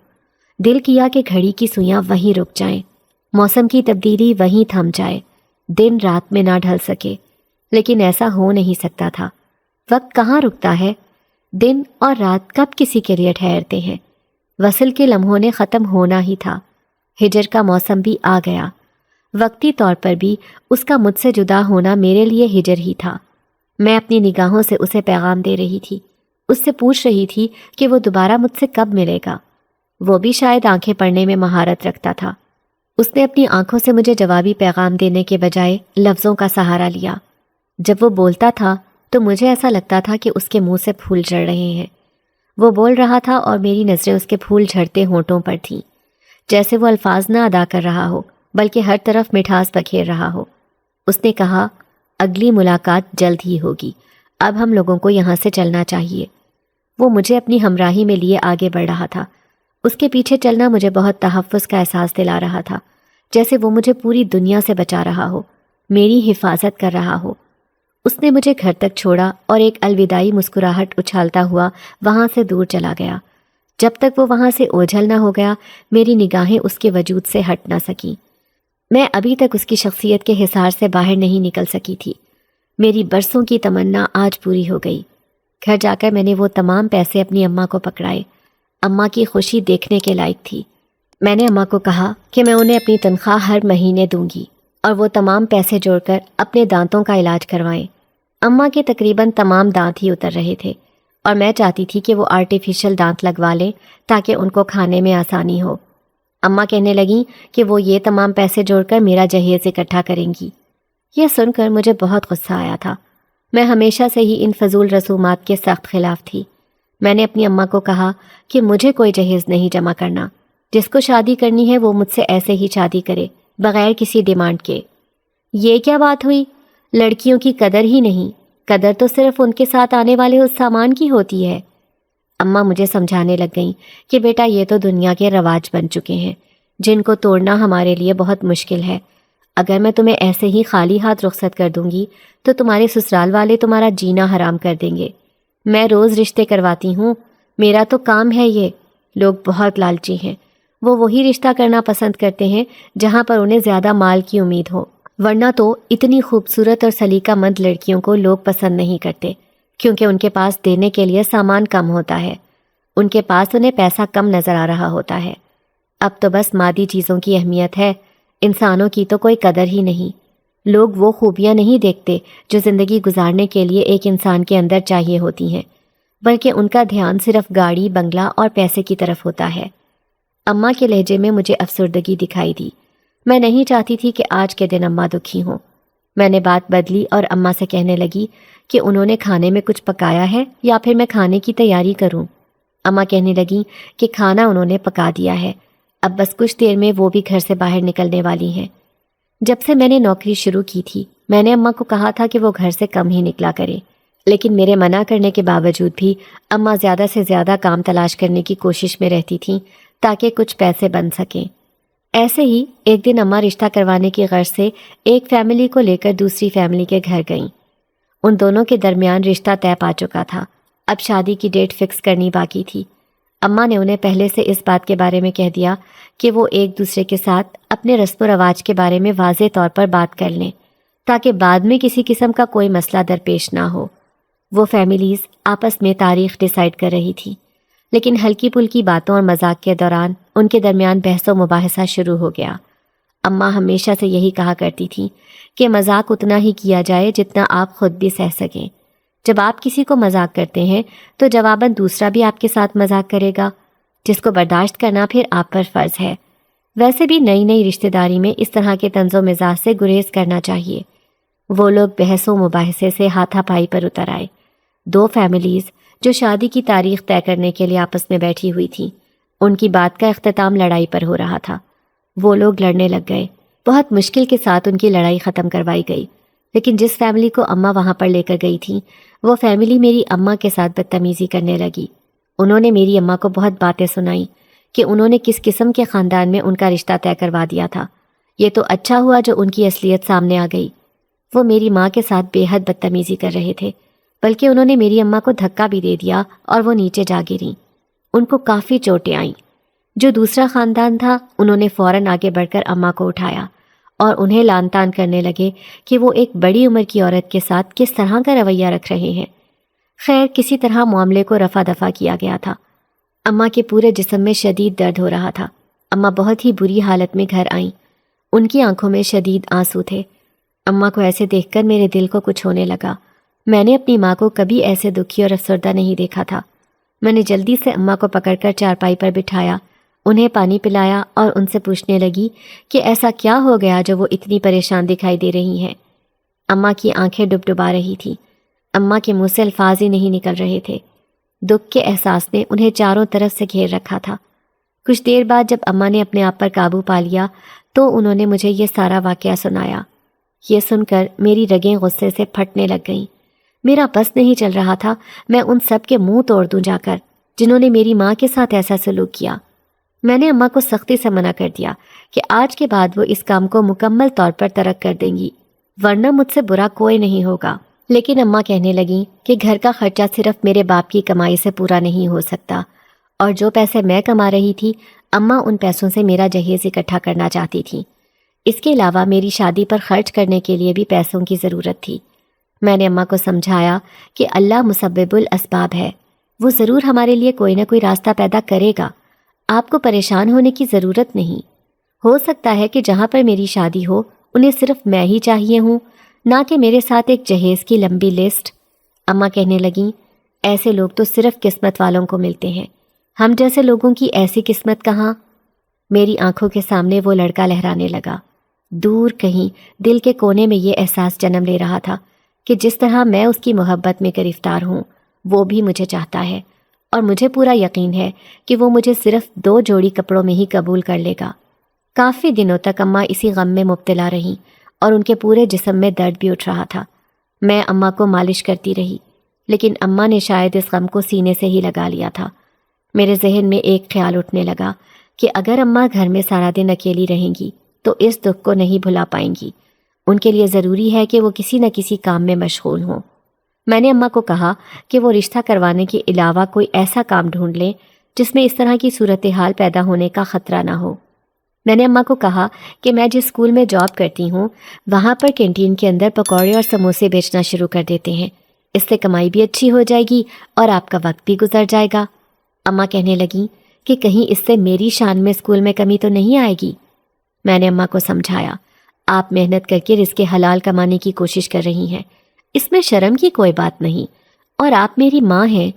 دل کیا کہ گھڑی کی سوئیاں وہیں رک جائیں، موسم کی تبدیلی وہیں تھم جائے، دن رات میں نہ ڈھل سکے، لیکن ایسا ہو نہیں سکتا تھا۔ وقت کہاں رکتا ہے؟ دن اور رات کب کسی کے لیے ٹھہرتے ہیں؟ وصل کے لمحوں نے ختم ہونا ہی تھا۔ ہجر کا موسم بھی آ گیا۔ وقتی طور پر بھی اس کا مجھ سے جدا ہونا میرے لیے ہجر ہی تھا۔ میں اپنی نگاہوں سے اسے پیغام دے رہی تھی، اس سے پوچھ رہی تھی کہ وہ دوبارہ مجھ سے کب ملے گا۔ وہ بھی شاید آنکھیں پڑھنے میں مہارت رکھتا تھا۔ اس نے اپنی آنکھوں سے مجھے جوابی پیغام دینے کے بجائے لفظوں کا سہارا لیا۔ جب وہ بولتا تھا تو مجھے ایسا لگتا تھا کہ اس کے منہ سے پھول جھڑ رہے ہیں۔ وہ بول رہا تھا اور میری نظریں اس کے پھول جھڑتے ہونٹوں پر تھیں، جیسے وہ الفاظ نہ ادا کر رہا ہو بلکہ ہر طرف مٹھاس بکھیر رہا ہو۔ اس نے کہا، اگلی ملاقات جلد ہی ہوگی، اب ہم لوگوں کو یہاں سے چلنا چاہیے۔ وہ مجھے اپنی ہمراہی میں لیے آگے بڑھ رہا تھا۔ اس کے پیچھے چلنا مجھے بہت تحفظ کا احساس دلا رہا تھا، جیسے وہ مجھے پوری دنیا سے بچا رہا ہو، میری حفاظت کر رہا ہو۔ اس نے مجھے گھر تک چھوڑا اور ایک الوداعی مسکراہٹ اچھالتا ہوا وہاں سے دور چلا گیا۔ جب تک وہ وہاں سے اوجھل نہ ہو گیا میری نگاہیں اس کے وجود سے ہٹ نہ سکیں۔ میں ابھی تک اس کی شخصیت کے حصار سے باہر نہیں نکل سکی تھی۔ میری برسوں کی تمنا آج پوری ہو گئی۔ گھر جا کر میں نے وہ تمام پیسے اپنی اماں کو پکڑائے۔ اماں کی خوشی دیکھنے کے لائق تھی۔ میں نے اماں کو کہا کہ میں انہیں اپنی تنخواہ ہر مہینے دوں گی اور وہ تمام پیسے جوڑ کر اپنے دانتوں کا علاج کروائیں۔ اماں کے تقریباً تمام دانت ہی اتر رہے تھے اور میں چاہتی تھی کہ وہ آرٹیفیشل دانت لگوا لیں تاکہ ان کو کھانے میں آسانی ہو۔ اماں کہنے لگیں کہ وہ یہ تمام پیسے جوڑ کر میرا جہیز اکٹھا کریں گی۔ یہ سن کر مجھے بہت غصہ آیا تھا۔ میں ہمیشہ سے ہی ان فضول رسومات کے سخت خلاف تھی۔ میں نے اپنی اماں کو کہا کہ مجھے کوئی جہیز نہیں جمع کرنا۔ جس کو شادی کرنی ہے وہ مجھ سے ایسے ہی شادی کرے، بغیر کسی ڈیمانڈ کے۔ یہ کیا بات ہوئی؟ لڑکیوں کی قدر ہی نہیں، قدر تو صرف ان کے ساتھ آنے والے اس سامان کی ہوتی ہے۔ اماں مجھے سمجھانے لگ گئیں کہ بیٹا یہ تو دنیا کے رواج بن چکے ہیں جن کو توڑنا ہمارے لیے بہت مشکل ہے۔ اگر میں تمہیں ایسے ہی خالی ہاتھ رخصت کر دوں گی تو تمہارے سسرال والے تمہارا جینا حرام کر دیں گے۔ میں روز رشتے کرواتی ہوں، میرا تو کام ہے یہ۔ لوگ بہت لالچی ہیں، وہ وہی رشتہ کرنا پسند کرتے ہیں جہاں پر انہیں زیادہ مال کی امید ہو، ورنہ تو اتنی خوبصورت اور سلیقہ مند لڑکیوں کو لوگ پسند نہیں کرتے کیونکہ ان کے پاس دینے کے لیے سامان کم ہوتا ہے، ان کے پاس انہیں پیسہ کم نظر آ رہا ہوتا ہے۔ اب تو بس مادی چیزوں کی اہمیت ہے، انسانوں کی تو کوئی قدر ہی نہیں۔ لوگ وہ خوبیاں نہیں دیکھتے جو زندگی گزارنے کے لیے ایک انسان کے اندر چاہیے ہوتی ہیں، بلکہ ان کا دھیان صرف گاڑی، بنگلہ اور پیسے کی طرف ہوتا ہے۔ اماں کے لہجے میں مجھے افسردگی دکھائی دی۔ میں نہیں چاہتی تھی کہ آج کے دن اماں دکھی ہوں۔ میں نے بات بدلی اور اماں سے کہنے لگی کہ انہوں نے کھانے میں کچھ پکایا ہے یا پھر میں کھانے کی تیاری کروں۔ اماں کہنے لگیں کہ کھانا انہوں نے پکا دیا ہے، اب بس کچھ دیر میں وہ بھی گھر سے باہر نکلنے والی ہیں۔ جب سے میں نے نوکری شروع کی تھی میں نے اماں کو کہا تھا کہ وہ گھر سے کم ہی نکلا کرے، لیکن میرے منع کرنے کے باوجود بھی اماں زیادہ سے زیادہ کام تلاش کرنے کی کوشش میں رہتی تھیں تاکہ کچھ پیسے بن سکیں۔ ایسے ہی ایک دن اماں رشتہ کروانے کی غرض سے ایک فیملی کو لے کر دوسری فیملی کے گھر گئیں۔ ان دونوں کے درمیان رشتہ طے پا چکا تھا، اب شادی کی ڈیٹ فکس کرنی باقی تھی۔ اماں نے انہیں پہلے سے اس بات کے بارے میں کہہ دیا کہ وہ ایک دوسرے کے ساتھ اپنے رسم و رواج کے بارے میں واضح طور پر بات کر لیں تاکہ بعد میں کسی قسم کا کوئی مسئلہ درپیش نہ ہو۔ وہ فیملیز آپس میں تاریخ ڈیسائیڈ کر رہی تھی، لیکن ہلکی پھلکی باتوں اور مذاق کے دوران ان کے درمیان بحث و مباحثہ شروع ہو گیا۔ اماں ہمیشہ سے یہی کہا کرتی تھیں کہ مذاق اتنا ہی کیا جائے جتنا آپ خود بھی سہ سکیں۔ جب آپ کسی کو مذاق کرتے ہیں تو جواباً دوسرا بھی آپ کے ساتھ مذاق کرے گا، جس کو برداشت کرنا پھر آپ پر فرض ہے۔ ویسے بھی نئی نئی رشتہ داری میں اس طرح کے طنز و مزاج سے گریز کرنا چاہیے۔ وہ لوگ بحث و مباحثے سے ہاتھا پائی پر اتر آئے۔ دو فیملیز جو شادی کی تاریخ طے کرنے کے لیے آپس میں بیٹھی ہوئی تھیں، ان کی بات کا اختتام لڑائی پر ہو رہا تھا۔ وہ لوگ لڑنے لگ گئے۔ بہت مشکل کے ساتھ ان کی لڑائی ختم کروائی گئی، لیکن جس فیملی کو اماں وہاں پر لے کر گئی تھیں وہ فیملی میری اماں کے ساتھ بدتمیزی کرنے لگی۔ انہوں نے میری اماں کو بہت باتیں سنائیں کہ انہوں نے کس قسم کے خاندان میں ان کا رشتہ طے کروا دیا تھا۔ یہ تو اچھا ہوا جو ان کی اصلیت سامنے آ گئی۔ وہ میری ماں کے ساتھ بے حد بدتمیزی کر رہے تھے، بلکہ انہوں نے میری اماں کو دھکا بھی دے دیا اور وہ نیچے جا گریں۔ ان کو کافی چوٹیں آئیں۔ جو دوسرا خاندان تھا انہوں نے فوراً آگے بڑھ کر اماں کو اٹھایا اور انہیں لان تان کرنے لگے کہ وہ ایک بڑی عمر کی عورت کے ساتھ کس طرح کا رویہ رکھ رہے ہیں۔ خیر کسی طرح معاملے کو رفع دفع کیا گیا تھا۔ اماں کے پورے جسم میں شدید درد ہو رہا تھا۔ اماں بہت ہی بری حالت میں گھر آئیں۔ ان کی آنکھوں میں شدید آنسو تھے۔ اماں کو ایسے دیکھ کر میرے دل کو کچھ ہونے لگا۔ میں نے اپنی ماں کو کبھی ایسے دکھی اور افسردہ نہیں دیکھا تھا۔ میں نے جلدی سے اماں کو پکڑ کر چارپائی پر بٹھایا، انہیں پانی پلایا اور ان سے پوچھنے لگی کہ ایسا کیا ہو گیا جو وہ اتنی پریشان دکھائی دے رہی ہیں۔ اماں کی آنکھیں ڈبڈبا رہی تھیں۔ اماں کے منہ سے الفاظ ہی نہیں نکل رہے تھے۔ دکھ کے احساس نے انہیں چاروں طرف سے گھیر رکھا تھا۔ کچھ دیر بعد جب اماں نے اپنے آپ پر قابو پا لیا تو انہوں نے مجھے یہ سارا واقعہ سنایا۔ یہ سن کر میری رگیں غصے سے پھٹنے لگ گئیں۔ میرا بس نہیں چل رہا تھا میں ان سب کے منہ توڑ دوں جا کر جنہوں نے میری ماں کے ساتھ ایسا سلوک کیا۔ میں نے اماں کو سختی سے منع کر دیا کہ آج کے بعد وہ اس کام کو مکمل طور پر ترک کر دیں گی، ورنہ مجھ سے برا کوئی نہیں ہوگا۔ لیکن اماں کہنے لگیں کہ گھر کا خرچہ صرف میرے باپ کی کمائی سے پورا نہیں ہو سکتا اور جو پیسے میں کما رہی تھی اماں ان پیسوں سے میرا جہیز اکٹھا کرنا چاہتی تھیں۔ اس کے علاوہ میری شادی پر خرچ کرنے کے لیے بھی پیسوں کی ضرورت تھی۔ میں نے اماں کو سمجھایا کہ اللہ مسبب الاسباب ہے، وہ ضرور ہمارے لیے کوئی نہ کوئی راستہ پیدا کرے گا، آپ کو پریشان ہونے کی ضرورت نہیں۔ ہو سکتا ہے کہ جہاں پر میری شادی ہو انہیں صرف میں ہی چاہیے ہوں، نہ کہ میرے ساتھ ایک جہیز کی لمبی لسٹ۔ اماں کہنے لگیں، ایسے لوگ تو صرف قسمت والوں کو ملتے ہیں، ہم جیسے لوگوں کی ایسی قسمت کہاں؟ میری آنکھوں کے سامنے وہ لڑکا لہرانے لگا۔ دور کہیں دل کے کونے میں یہ احساس جنم لے رہا تھا کہ جس طرح میں اس کی محبت میں گرفتار ہوں وہ بھی مجھے چاہتا ہے، اور مجھے پورا یقین ہے کہ وہ مجھے صرف 2 جوڑی کپڑوں میں ہی قبول کر لے گا۔ کافی دنوں تک اماں اسی غم میں مبتلا رہیں اور ان کے پورے جسم میں درد بھی اٹھ رہا تھا۔ میں اماں کو مالش کرتی رہی، لیکن اماں نے شاید اس غم کو سینے سے ہی لگا لیا تھا۔ میرے ذہن میں ایک خیال اٹھنے لگا کہ اگر اماں گھر میں سارا دن اکیلی رہیں گی تو اس دکھ کو نہیں بھلا پائیں گی، ان کے لیے ضروری ہے کہ وہ کسی نہ کسی کام میں مشغول ہوں۔ میں نے اماں کو کہا کہ وہ رشتہ کروانے کے علاوہ کوئی ایسا کام ڈھونڈ لیں جس میں اس طرح کی صورتحال پیدا ہونے کا خطرہ نہ ہو۔ میں نے اماں کو کہا کہ میں جس اسکول میں جاب کرتی ہوں وہاں پر کینٹین کے اندر پکوڑے اور سموسے بیچنا شروع کر دیتے ہیں، اس سے کمائی بھی اچھی ہو جائے گی اور آپ کا وقت بھی گزر جائے گا۔ اماں کہنے لگیں کہ کہیں اس سے میری شان میں اسکول میں کمی تو نہیں آئے گی۔ میں نے اماں کو سمجھایا، آپ محنت کر کے رزق حلال کمانے کی کوشش کر رہی ہیں، اس میں شرم کی کوئی بات نہیں، اور آپ میری ماں ہیں،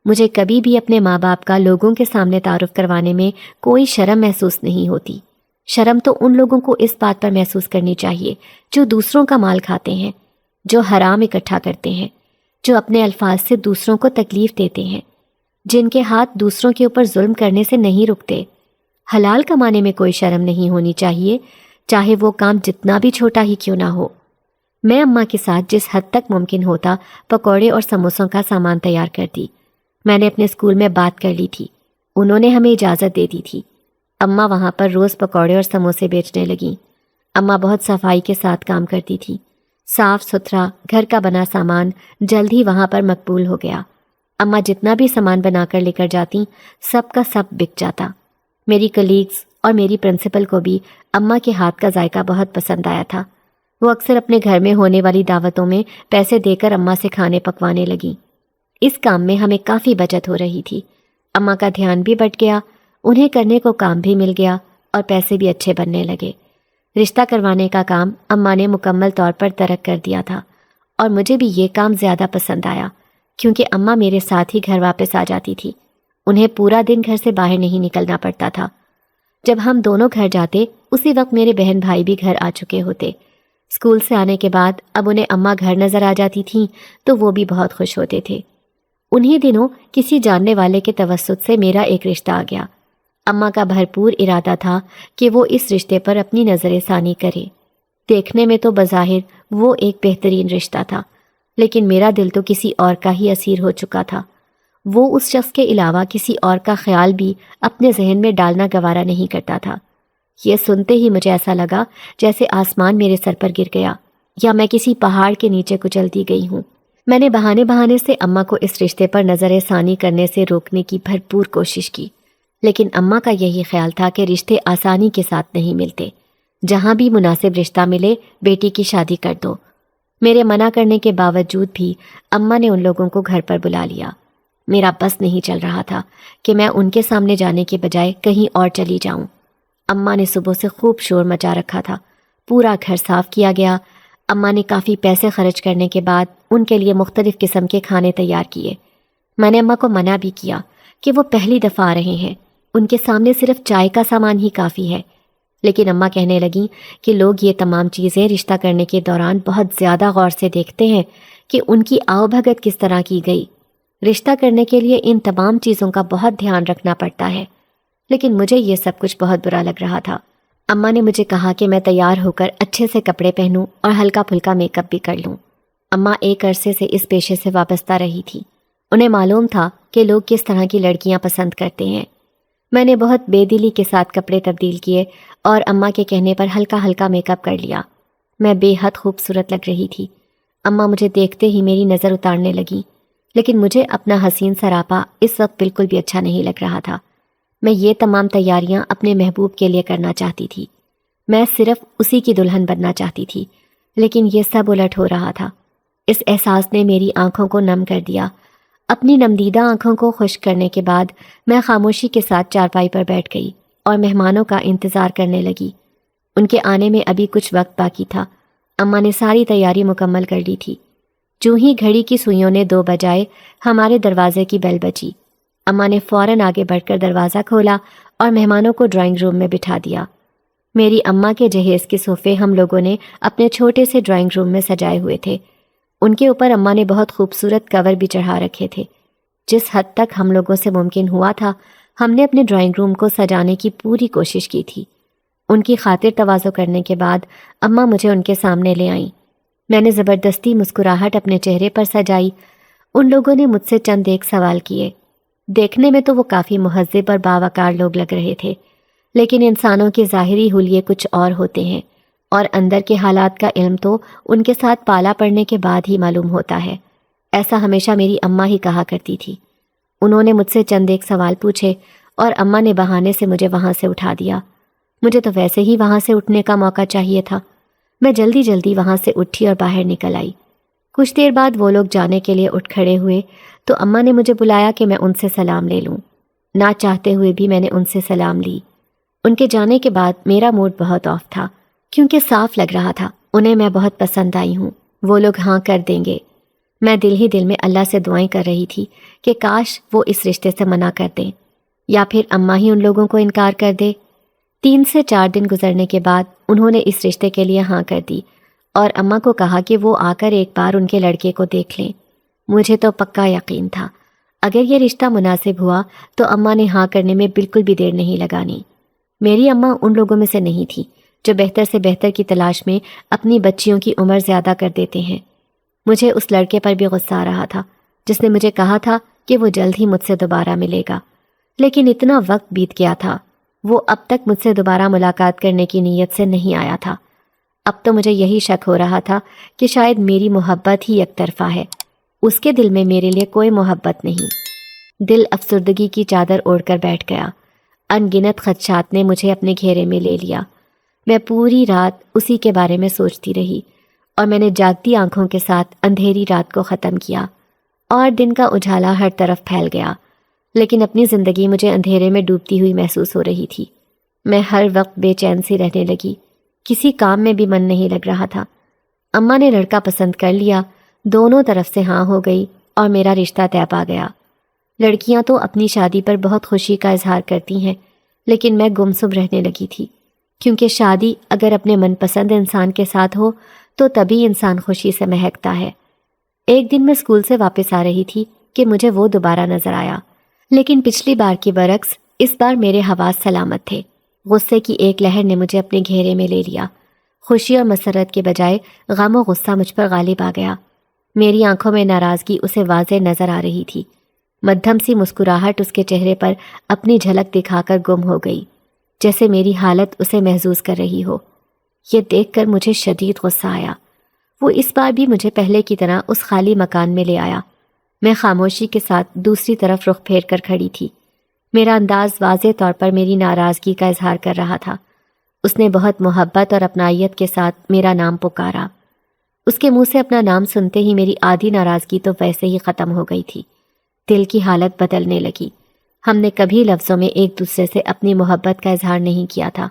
مجھے کبھی بھی اپنے ماں باپ کا لوگوں کے سامنے تعارف کروانے میں کوئی شرم محسوس نہیں ہوتی۔ شرم تو ان لوگوں کو اس بات پر محسوس کرنی چاہیے جو دوسروں کا مال کھاتے ہیں، جو حرام اکٹھا کرتے ہیں، جو اپنے الفاظ سے دوسروں کو تکلیف دیتے ہیں، جن کے ہاتھ دوسروں کے اوپر ظلم کرنے سے نہیں رکتے۔ حلال کمانے میں کوئی شرم نہیں ہونی چاہیے، چاہے وہ کام جتنا بھی چھوٹا ہی کیوں نہ ہو۔ میں اماں کے ساتھ جس حد تک ممکن ہوتا پکوڑے اور سموسوں کا سامان تیار کر دی۔ میں نے اپنے اسکول میں بات کر لی تھی، انہوں نے ہمیں اجازت دے دی تھی۔ اماں وہاں پر روز پکوڑے اور سموسے بیچنے لگیں۔ اماں بہت صفائی کے ساتھ کام کرتی تھی، صاف ستھرا گھر کا بنا سامان جلد ہی وہاں پر مقبول ہو گیا۔ اماں جتنا بھی سامان بنا کر لے کر جاتی سب کا سب بک جاتا۔ میری کلیگز اور میری پرنسپل کو بھی اماں کے ہاتھ کا ذائقہ بہت پسند آیا تھا۔ وہ اکثر اپنے گھر میں ہونے والی دعوتوں میں پیسے دے کر اماں سے کھانے پکوانے لگیں۔ اس کام میں ہمیں کافی بچت ہو رہی تھی، اماں کا دھیان بھی بٹ گیا، انہیں کرنے کو کام بھی مل گیا اور پیسے بھی اچھے بننے لگے۔ رشتہ کروانے کا کام اماں نے مکمل طور پر ترک کر دیا تھا، اور مجھے بھی یہ کام زیادہ پسند آیا کیونکہ اماں میرے ساتھ ہی گھر واپس آ جاتی تھی، انہیں پورا دن گھر سے باہر نہیں نکلنا پڑتا تھا۔ جب ہم دونوں گھر جاتے اسی وقت میرے بہن بھائی بھی گھر آ چکے ہوتے۔ اسکول سے آنے کے بعد اب انہیں اماں گھر نظر آ جاتی تھیں تو وہ بھی بہت خوش ہوتے تھے۔ انہی دنوں کسی جاننے والے کے توسط سے میرا ایک رشتہ آ گیا۔ اماں کا بھرپور ارادہ تھا کہ وہ اس رشتے پر اپنی نظر ثانی کرے۔ دیکھنے میں تو بظاہر وہ ایک بہترین رشتہ تھا، لیکن میرا دل تو کسی اور کا ہی اسیر ہو چکا تھا۔ وہ اس شخص کے علاوہ کسی اور کا خیال بھی اپنے ذہن میں ڈالنا گوارا نہیں کرتا تھا۔ یہ سنتے ہی مجھے ایسا لگا جیسے آسمان میرے سر پر گر گیا یا میں کسی پہاڑ کے نیچے کچل دی گئی ہوں۔ میں نے بہانے سے اماں کو اس رشتے پر نظر ثانی کرنے سے روکنے کی بھرپور کوشش کی، لیکن اماں کا یہی خیال تھا کہ رشتے آسانی کے ساتھ نہیں ملتے، جہاں بھی مناسب رشتہ ملے بیٹی کی شادی کر دو۔ میرے منع کرنے کے باوجود بھی اماں نے ان لوگوں کو گھر پر بلا لیا۔ میرا بس نہیں چل رہا تھا کہ میں ان کے سامنے جانے کے بجائے کہیں اور چلی جاؤں۔ اماں نے صبح سے خوب شور مچا رکھا تھا، پورا گھر صاف کیا گیا۔ اماں نے کافی پیسے خرچ کرنے کے بعد ان کے لیے مختلف قسم کے کھانے تیار کیے۔ میں نے اماں کو منع بھی کیا کہ وہ پہلی دفعہ آ رہے ہیں، ان کے سامنے صرف چائے کا سامان ہی کافی ہے، لیکن اماں کہنے لگیں کہ لوگ یہ تمام چیزیں رشتہ کرنے کے دوران بہت زیادہ غور سے دیکھتے ہیں کہ ان کی آؤ بھگت کس طرح کی گئی۔ رشتہ کرنے کے لیے ان تمام چیزوں کا بہت دھیان رکھنا پڑتا ہے، لیکن مجھے یہ سب کچھ بہت برا لگ رہا تھا۔ اماں نے مجھے کہا کہ میں تیار ہو کر اچھے سے کپڑے پہنوں اور ہلکا پھلکا میک اپ بھی کر لوں۔ اماں ایک عرصے سے اس پیشے سے وابستہ رہی تھی، انہیں معلوم تھا کہ لوگ کس طرح کی لڑکیاں پسند کرتے ہیں۔ میں نے بہت بے دلی کے ساتھ کپڑے تبدیل کیے اور اماں کے کہنے پر ہلکا ہلکا میک اپ کر لیا۔ میں بے حد خوبصورت لگ رہی تھی۔ اماں مجھے دیکھتے ہی میری نظر اتارنے لگیں، لیکن مجھے اپنا حسین سراپا اس وقت بالکل بھی اچھا نہیں لگ رہا تھا۔ میں یہ تمام تیاریاں اپنے محبوب کے لیے کرنا چاہتی تھی، میں صرف اسی کی دلہن بننا چاہتی تھی، لیکن یہ سب الٹ ہو رہا تھا۔ اس احساس نے میری آنکھوں کو نم کر دیا۔ اپنی نمدیدہ آنکھوں کو خشک کرنے کے بعد میں خاموشی کے ساتھ چارپائی پر بیٹھ گئی اور مہمانوں کا انتظار کرنے لگی۔ ان کے آنے میں ابھی کچھ وقت باقی تھا۔ اماں نے ساری تیاری مکمل کر لی تھی۔ جو ہی گھڑی کی سوئیوں نے 2 بجائے، ہمارے دروازے کی بیل بجی۔ اماں نے فوراً آگے بڑھ کر دروازہ کھولا اور مہمانوں کو ڈرائنگ روم میں بٹھا دیا۔ میری اماں کے جہیز کے صوفے ہم لوگوں نے اپنے چھوٹے سے ڈرائنگ روم میں سجائے ہوئے تھے۔ ان کے اوپر اماں نے بہت خوبصورت کور بھی چڑھا رکھے تھے۔ جس حد تک ہم لوگوں سے ممکن ہوا تھا، ہم نے اپنے ڈرائنگ روم کو سجانے کی پوری کوشش کی تھی۔ ان کی خاطر تواضع کرنے کے بعد اماں مجھے ان کے سامنے لے آئیں۔ میں نے زبردستی مسکراہٹ اپنے چہرے پر سجائی۔ ان لوگوں نے مجھ سے چند ایک سوال کیے۔ دیکھنے میں تو وہ کافی مہذب اور باوقار لوگ لگ رہے تھے، لیکن انسانوں کے ظاہری حلیے کچھ اور ہوتے ہیں، اور اندر کے حالات کا علم تو ان کے ساتھ پالا پڑنے کے بعد ہی معلوم ہوتا ہے۔ ایسا ہمیشہ میری اماں ہی کہا کرتی تھی۔ انہوں نے مجھ سے چند ایک سوال پوچھے اور اماں نے بہانے سے مجھے وہاں سے اٹھا دیا۔ مجھے تو ویسے ہی وہاں سے اٹھنے کا موقع چاہیے تھا۔ میں جلدی وہاں سے اٹھی اور باہر نکل آئی۔ کچھ دیر بعد وہ لوگ جانے کے لیے اٹھ کھڑے ہوئے تو اماں نے مجھے بلایا کہ میں ان سے سلام لے لوں۔ نہ چاہتے ہوئے بھی میں نے ان سے سلام لی۔ ان کے جانے کے بعد میرا موڈ بہت آف تھا، کیونکہ صاف لگ رہا تھا انہیں میں بہت پسند آئی ہوں، وہ لوگ ہاں کر دیں گے۔ میں دل ہی دل میں اللہ سے دعائیں کر رہی تھی کہ کاش وہ اس رشتے سے منع کر دیں، یا پھر اماں ہی ان لوگوں کو انکار کر دے۔ 3 سے 4 دن گزرنے کے بعد انہوں نے اس رشتے کے لیے ہاں کر دی اور اماں کو کہا کہ وہ آ کر ایک بار ان کے لڑکے کو دیکھ لیں۔ مجھے تو پکا یقین تھا اگر یہ رشتہ مناسب ہوا تو اماں نے ہاں کرنے میں بالکل بھی دیر نہیں لگانی۔ میری اماں ان لوگوں میں سے نہیں تھی جو بہتر سے بہتر کی تلاش میں اپنی بچیوں کی عمر زیادہ کر دیتے ہیں۔ مجھے اس لڑکے پر بھی غصہ آ رہا تھا جس نے مجھے کہا تھا کہ وہ جلد ہی مجھ سے دوبارہ ملے گا، لیکن اتنا وقت بیت گیا تھا، وہ اب تک مجھ سے دوبارہ ملاقات کرنے کی نیت سے نہیں آیا تھا۔ اب تو مجھے یہی شک ہو رہا تھا کہ شاید میری محبت ہی یک طرفہ ہے، اس کے دل میں میرے لیے کوئی محبت نہیں۔ دل افسردگی کی چادر اوڑھ کر بیٹھ گیا۔ ان گنت خدشات نے مجھے اپنے گھیرے میں لے لیا۔ میں پوری رات اسی کے بارے میں سوچتی رہی اور میں نے جاگتی آنکھوں کے ساتھ اندھیری رات کو ختم کیا اور دن کا اجالا ہر طرف پھیل گیا، لیکن اپنی زندگی مجھے اندھیرے میں ڈوبتی ہوئی محسوس ہو رہی تھی۔ میں ہر وقت بے چین سی رہنے لگی، کسی کام میں بھی من نہیں لگ رہا تھا۔ اماں نے لڑکا پسند کر لیا، دونوں طرف سے ہاں ہو گئی اور میرا رشتہ طے پا گیا۔ لڑکیاں تو اپنی شادی پر بہت خوشی کا اظہار کرتی ہیں، لیکن میں گمسم رہنے لگی تھی، کیونکہ شادی اگر اپنے من پسند انسان کے ساتھ ہو تو تبھی انسان خوشی سے مہکتا ہے۔ ایک دن میں اسکول سے واپس آ رہی تھی کہ مجھے وہ دوبارہ نظر آیا، لیکن پچھلی بار کی برعکس اس بار میرے حواس سلامت تھے۔ غصے کی ایک لہر نے مجھے اپنے گھیرے میں لے لیا۔ خوشی اور مسرت کے بجائے غم و غصہ مجھ پر غالب آ گیا۔ میری آنکھوں میں ناراضگی اسے واضح نظر آ رہی تھی۔ مدھم سی مسکراہٹ اس کے چہرے پر اپنی جھلک دکھا کر گم ہو گئی، جیسے میری حالت اسے محسوس کر رہی ہو۔ یہ دیکھ کر مجھے شدید غصہ آیا۔ وہ اس بار بھی مجھے پہلے کی طرح اس خالی مکان میں لے آیا۔ میں خاموشی کے ساتھ دوسری طرف رخ پھیر کر کھڑی تھی۔ میرا انداز واضح طور پر میری ناراضگی کا اظہار کر رہا تھا۔ اس نے بہت محبت اور اپنائیت کے ساتھ میرا نام پکارا۔ اس کے منہ سے اپنا نام سنتے ہی میری آدھی ناراضگی تو ویسے ہی ختم ہو گئی تھی۔ دل کی حالت بدلنے لگی۔ ہم نے کبھی لفظوں میں ایک دوسرے سے اپنی محبت کا اظہار نہیں کیا تھا۔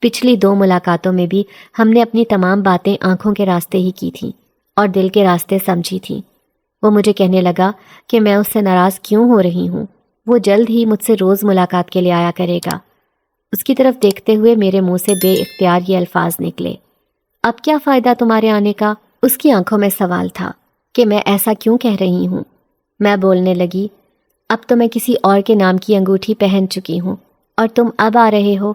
پچھلی 2 ملاقاتوں میں بھی ہم نے اپنی تمام باتیں آنکھوں کے راستے ہی کی تھیں اور دل کے راستے سمجھی تھیں۔ وہ مجھے کہنے لگا کہ میں اس سے ناراض کیوں ہو رہی ہوں، وہ جلد ہی مجھ سے روز ملاقات کے لیے آیا کرے گا۔ اس کی طرف دیکھتے ہوئے میرے منہ سے بے اختیار یہ الفاظ نکلے، اب کیا فائدہ تمہارے آنے کا؟ اس کی آنکھوں میں سوال تھا کہ میں ایسا کیوں کہہ رہی ہوں۔ میں بولنے لگی، اب تو میں کسی اور کے نام کی انگوٹھی پہن چکی ہوں اور تم اب آ رہے ہو۔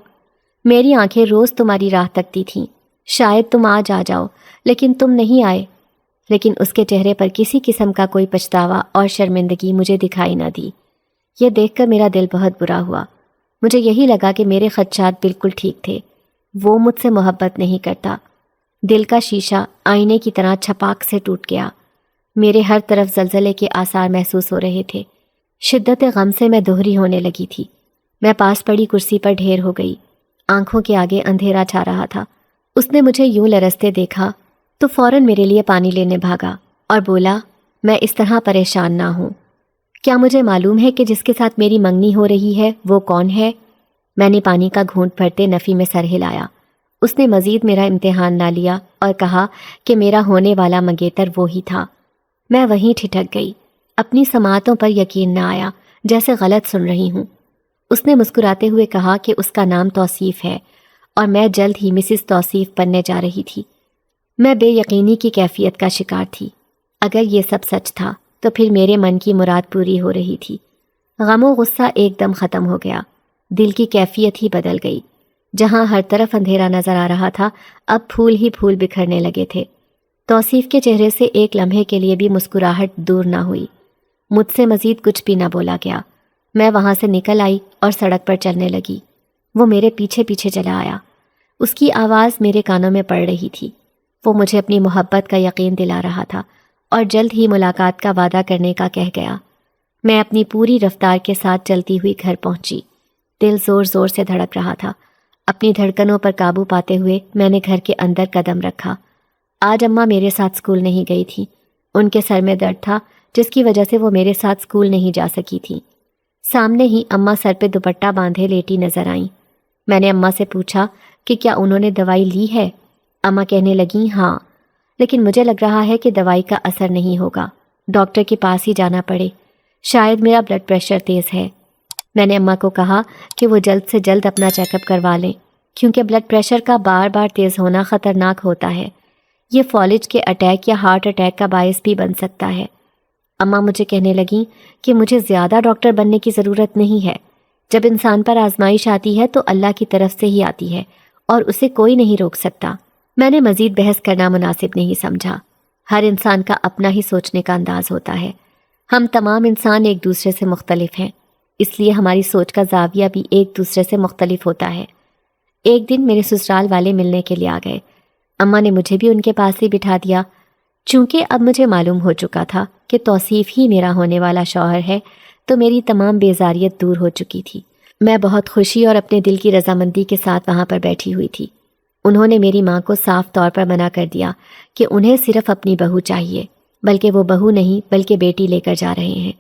میری آنکھیں روز تمہاری راہ تکتی تھیں، شاید تم آج آ جاؤ، لیکن تم نہیں آئے۔ لیکن اس کے چہرے پر کسی قسم کا کوئی پچھتاوا اور شرمندگی مجھے دکھائی نہ دی۔ یہ دیکھ کر میرا دل بہت برا ہوا۔ مجھے یہی لگا کہ میرے خدشات بالکل ٹھیک تھے، وہ مجھ سے محبت نہیں کرتا۔ دل کا شیشہ آئینے کی طرح چھپاک سے ٹوٹ گیا۔ میرے ہر طرف زلزلے کے آثار محسوس ہو رہے تھے۔ شدت غم سے میں دوہری ہونے لگی تھی۔ میں پاس پڑی کرسی پر ڈھیر ہو گئی۔ آنکھوں کے آگے اندھیرا چھا رہا تھا۔ اس نے مجھے یوں لرزتے دیکھا تو فوراً میرے لیے پانی لینے بھاگا اور بولا، میں اس طرح پریشان نہ ہوں۔ کیا مجھے معلوم ہے کہ جس کے ساتھ میری منگنی ہو رہی ہے وہ کون ہے؟ میں نے پانی کا گھونٹ بھرتے نفی میں سر ہلایا۔ اس نے مزید میرا امتحان نہ لیا اور کہا کہ میرا ہونے والا منگیتر وہی تھا۔ میں وہیں ٹھٹک گئی۔ اپنی سماعتوں پر یقین نہ آیا، جیسے غلط سن رہی ہوں۔ اس نے مسکراتے ہوئے کہا کہ اس کا نام توصیف ہے اور میں جلد ہی مسز توصیف بننے جا رہی تھی۔ میں بے یقینی کی کیفیت کا شکار تھی۔ اگر یہ سب سچ تھا تو پھر میرے من کی مراد پوری ہو رہی تھی۔ غم و غصہ ایک دم ختم ہو گیا۔ دل کی کیفیت ہی بدل گئی۔ جہاں ہر طرف اندھیرا نظر آ رہا تھا، اب پھول ہی پھول بکھرنے لگے تھے۔ توصیف کے چہرے سے ایک لمحے کے لیے بھی مسکراہٹ دور نہ ہوئی۔ مجھ سے مزید کچھ بھی نہ بولا گیا۔ میں وہاں سے نکل آئی اور سڑک پر چلنے لگی۔ وہ میرے پیچھے پیچھے چلا آیا۔ اس کی آواز میرے کانوں میں پڑ رہی تھی۔ وہ مجھے اپنی محبت کا یقین دلا رہا تھا اور جلد ہی ملاقات کا وعدہ کرنے کا کہہ گیا۔ میں اپنی پوری رفتار کے ساتھ چلتی ہوئی گھر پہنچی۔ دل زور زور سے دھڑک رہا تھا۔ اپنی دھڑکنوں پر قابو پاتے ہوئے میں نے گھر کے اندر قدم رکھا۔ آج اماں میرے ساتھ اسکول نہیں گئی تھی۔ ان کے سر میں درد تھا، جس کی وجہ سے وہ میرے ساتھ اسکول نہیں جا سکی تھی۔ سامنے ہی اماں سر پہ دوپٹہ باندھے لیٹی نظر آئیں۔ میں نے اماں سے پوچھا کہ کیا انہوں نے دوائی لی ہے؟ اماں کہنے لگیں ہاں، لیکن مجھے لگ رہا ہے کہ دوائی کا اثر نہیں ہوگا، ڈاکٹر کے پاس ہی جانا پڑے، شاید میرا بلڈ پریشر تیز ہے۔ میں نے اماں کو کہا کہ وہ جلد سے جلد اپنا چیک اپ کروا لیں، کیونکہ بلڈ پریشر کا بار بار تیز ہونا خطرناک ہوتا ہے۔ یہ فالج کے اٹیک یا ہارٹ اٹیک کا باعث بھی بن سکتا ہے۔ اماں مجھے کہنے لگیں کہ مجھے زیادہ ڈاکٹر بننے کی ضرورت نہیں ہے۔ جب انسان پر آزمائش آتی ہے تو اللہ کی طرف سے ہی آتی ہے اور اسے کوئی نہیں روک سکتا۔ میں نے مزید بحث کرنا مناسب نہیں سمجھا۔ ہر انسان کا اپنا ہی سوچنے کا انداز ہوتا ہے۔ ہم تمام انسان ایک دوسرے سے مختلف ہیں، اس لیے ہماری سوچ کا زاویہ بھی ایک دوسرے سے مختلف ہوتا ہے۔ ایک دن میرے سسرال والے ملنے کے لیے آ گئے۔ اماں نے مجھے بھی ان کے پاس ہی بٹھا دیا۔ چونکہ اب مجھے معلوم ہو چکا تھا کہ توصیف ہی میرا ہونے والا شوہر ہے، تو میری تمام بیزاریت دور ہو چکی تھی۔ میں بہت خوشی اور اپنے دل کی رضامندی کے ساتھ وہاں پر بیٹھی ہوئی تھی۔ انہوں نے میری ماں کو صاف طور پر منع کر دیا کہ انہیں صرف اپنی بہو چاہیے، بلکہ وہ بہو نہیں بلکہ بیٹی لے کر جا رہے ہیں۔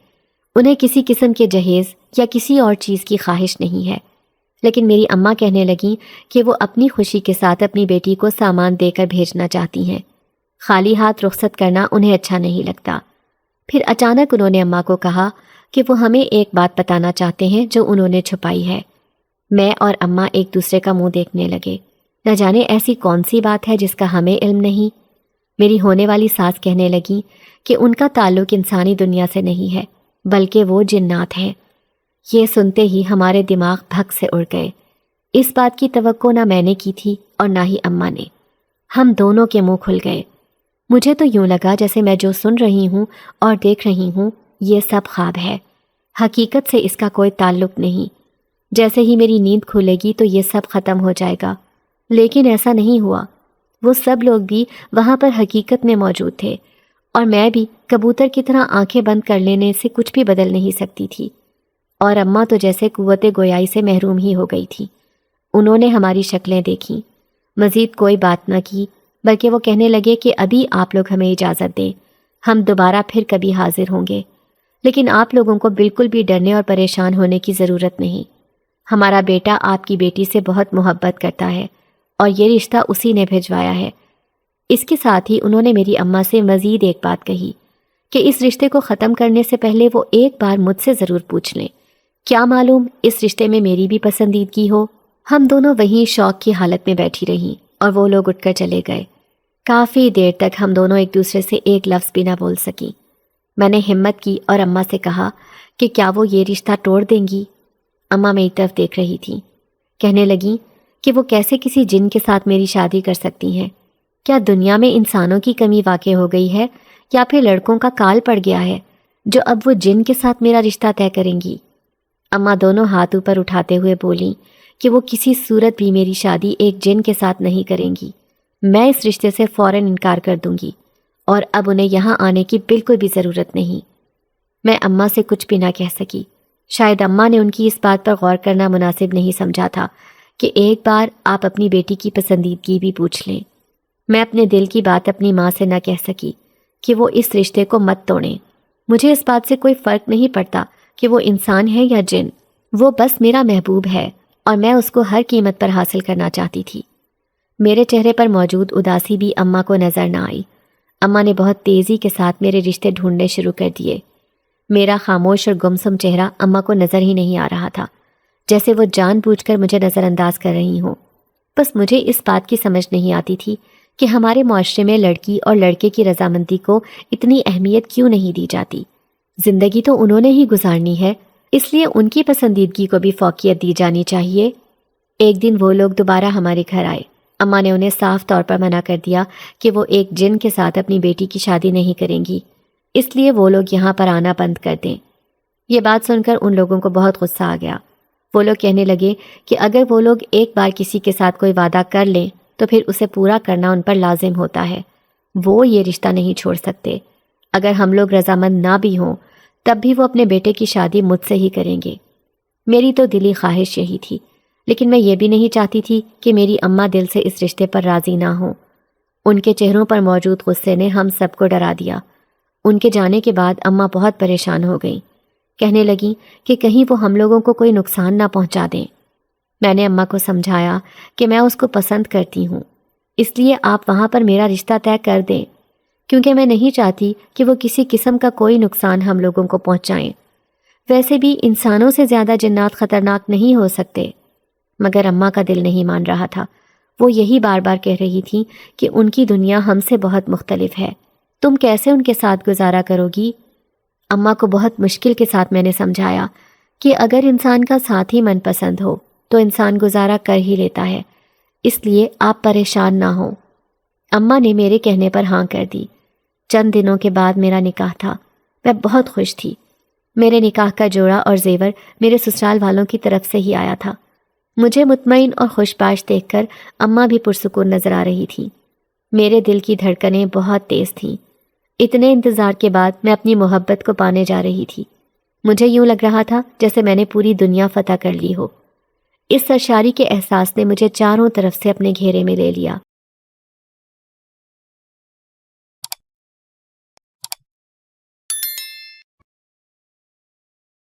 انہیں کسی قسم کے جہیز یا کسی اور چیز کی خواہش نہیں ہے۔ لیکن میری اماں کہنے لگیں کہ وہ اپنی خوشی کے ساتھ اپنی بیٹی کو سامان دے کر بھیجنا چاہتی ہیں۔ خالی ہاتھ رخصت کرنا انہیں اچھا نہیں لگتا۔ پھر اچانک انہوں نے اماں کو کہا کہ وہ ہمیں ایک بات بتانا چاہتے ہیں جو انہوں نے چھپائی ہے۔ میں اور اماں ایک دوسرے کا منہ دیکھنے لگے۔ نہ جانے ایسی کون سی بات ہے جس کا ہمیں علم نہیں۔ میری ہونے والی ساس کہنے لگیں کہ ان کا تعلق انسانی دنیا سے نہیں ہے، بلکہ وہ جنات ہیں۔ یہ سنتے ہی ہمارے دماغ بھگ سے اڑ گئے۔ اس بات کی توقع نہ میں نے کی تھی اور نہ ہی اماں نے۔ ہم دونوں کے منہ کھل گئے۔ مجھے تو یوں لگا جیسے میں جو سن رہی ہوں اور دیکھ رہی ہوں یہ سب خواب ہے، حقیقت سے اس کا کوئی تعلق نہیں۔ جیسے ہی میری نیند کھلے گی تو یہ سب ختم ہو جائے گا، لیکن ایسا نہیں ہوا۔ وہ سب لوگ بھی وہاں پر حقیقت میں موجود تھے، اور میں بھی کبوتر کی طرح آنکھیں بند کر لینے سے کچھ بھی بدل نہیں سکتی تھی۔ اور اماں تو جیسے قوت گویائی سے محروم ہی ہو گئی تھی۔ انہوں نے ہماری شکلیں دیکھیں، مزید کوئی بات نہ کی، بلکہ وہ کہنے لگے کہ ابھی آپ لوگ ہمیں اجازت دیں، ہم دوبارہ پھر کبھی حاضر ہوں گے، لیکن آپ لوگوں کو بالکل بھی ڈرنے اور پریشان ہونے کی ضرورت نہیں۔ ہمارا بیٹا آپ کی بیٹی سے بہت محبت کرتا ہے اور یہ رشتہ اسی نے بھجوایا ہے۔ اس کے ساتھ ہی انہوں نے میری اماں سے مزید ایک بات کہی کہ اس رشتے کو ختم کرنے سے پہلے وہ ایک بار مجھ سے ضرور پوچھ لیں، کیا معلوم اس رشتے میں میری بھی پسندیدگی ہو۔ ہم دونوں وہیں شوق کی حالت میں بیٹھی رہیں اور وہ لوگ اٹھ کر چلے گئے۔ کافی دیر تک ہم دونوں ایک دوسرے سے ایک لفظ بھی نہ بول سکیں۔ میں نے ہمت کی اور اماں سے کہا کہ کیا وہ یہ رشتہ توڑ دیں گی؟ اماں میری طرف دیکھ رہی تھیں، کہنے لگیں کہ وہ کیسے کسی جن کے ساتھ میری شادی کر سکتی ہیں؟ کیا دنیا میں انسانوں کی کمی واقع ہو گئی ہے یا پھر لڑکوں کا کال پڑ گیا ہے جو اب وہ جن کے ساتھ میرا رشتہ طے کریں گی؟ اماں دونوں ہاتھ اوپر اٹھاتے ہوئے بولیں کہ وہ کسی صورت بھی میری شادی ایک جن کے ساتھ نہیں کریں گی۔ میں اس رشتے سے فوراً انکار کر دوں گی اور اب انہیں یہاں آنے کی بالکل بھی ضرورت نہیں۔ میں اماں سے کچھ بھی نہ کہہ سکی۔ شاید اماں نے ان کی اس بات پر غور کرنا مناسب نہیں سمجھا تھا کہ ایک بار آپ اپنی بیٹی کی پسندیدگی بھی پوچھ لیں۔ میں اپنے دل کی بات اپنی ماں سے نہ کہہ سکی کہ وہ اس رشتے کو مت توڑیں۔ مجھے اس بات سے کوئی فرق نہیں پڑتا کہ وہ انسان ہے یا جن، وہ بس میرا محبوب ہے اور میں اس کو ہر قیمت پر حاصل کرنا چاہتی تھی۔ میرے چہرے پر موجود اداسی بھی اماں کو نظر نہ آئی۔ اماں نے بہت تیزی کے ساتھ میرے رشتے ڈھونڈنے شروع کر دیے۔ میرا خاموش اور گمسم چہرہ اماں کو نظر ہی نہیں آ رہا تھا، جیسے وہ جان بوجھ کر مجھے نظر انداز کر رہی ہوں۔ بس مجھے اس بات کی سمجھ نہیں آتی تھی کہ ہمارے معاشرے میں لڑکی اور لڑکے کی رضامندی کو اتنی اہمیت کیوں نہیں دی جاتی۔ زندگی تو انہوں نے ہی گزارنی ہے، اس لیے ان کی پسندیدگی کو بھی فوقیت دی جانی چاہیے۔ ایک دن وہ لوگ دوبارہ ہمارے گھر آئے۔ اماں نے انہیں صاف طور پر منع کر دیا کہ وہ ایک جن کے ساتھ اپنی بیٹی کی شادی نہیں کریں گی، اس لیے وہ لوگ یہاں پر آنا بند کر دیں۔ یہ بات سن کر ان لوگوں کو بہت غصہ آ گیا۔ وہ لوگ کہنے لگے کہ اگر وہ لوگ ایک بار کسی کے ساتھ کوئی وعدہ کر لیں تو پھر اسے پورا کرنا ان پر لازم ہوتا ہے۔ وہ یہ رشتہ نہیں چھوڑ سکتے۔ اگر ہم لوگ رضامند نہ بھی ہوں تب بھی وہ اپنے بیٹے کی شادی مجھ سے ہی کریں گے۔ میری تو دلی خواہش یہی تھی، لیکن میں یہ بھی نہیں چاہتی تھی کہ میری اماں دل سے اس رشتے پر راضی نہ ہوں۔ ان کے چہروں پر موجود غصے نے ہم سب کو ڈرا دیا۔ ان کے جانے کے بعد اماں بہت پریشان ہو گئیں۔ کہنے لگیں کہ کہیں وہ ہم لوگوں کو کوئی نقصان نہ پہنچا دیں۔ میں نے اماں کو سمجھایا کہ میں اس کو پسند کرتی ہوں، اس لیے آپ وہاں پر میرا رشتہ طے کر دیں، کیونکہ میں نہیں چاہتی کہ وہ کسی قسم کا کوئی نقصان ہم لوگوں کو پہنچائیں۔ ویسے بھی انسانوں سے زیادہ جنات خطرناک نہیں ہو سکتے۔ مگر اماں کا دل نہیں مان رہا تھا۔ وہ یہی بار بار کہہ رہی تھی کہ ان کی دنیا ہم سے بہت مختلف ہے، تم کیسے ان کے ساتھ گزارا کرو گی؟ اماں کو بہت مشکل کے ساتھ میں نے سمجھایا کہ اگر انسان کا ساتھ ہی من پسند ہو تو انسان گزارا کر ہی لیتا ہے، اس لیے آپ پریشان نہ ہوں۔ اماں نے میرے کہنے پر ہاں کر دی۔ چند دنوں کے بعد میرا نکاح تھا۔ میں بہت خوش تھی۔ میرے نکاح کا جوڑا اور زیور میرے سسرال والوں کی طرف سے ہی آیا تھا۔ مجھے مطمئن اور خوش باش دیکھ کر اماں بھی پرسکون نظر آ رہی تھی۔ میرے دل کی دھڑکنیں بہت تیز تھیں۔ اتنے انتظار کے بعد میں اپنی محبت کو پانے جا رہی تھی۔ مجھے یوں لگ رہا تھا جیسے میں نے پوری دنیا فتح کر لی ہو۔ اس سرشاری کے احساس نے مجھے چاروں طرف سے اپنے گھیرے میں لے لیا۔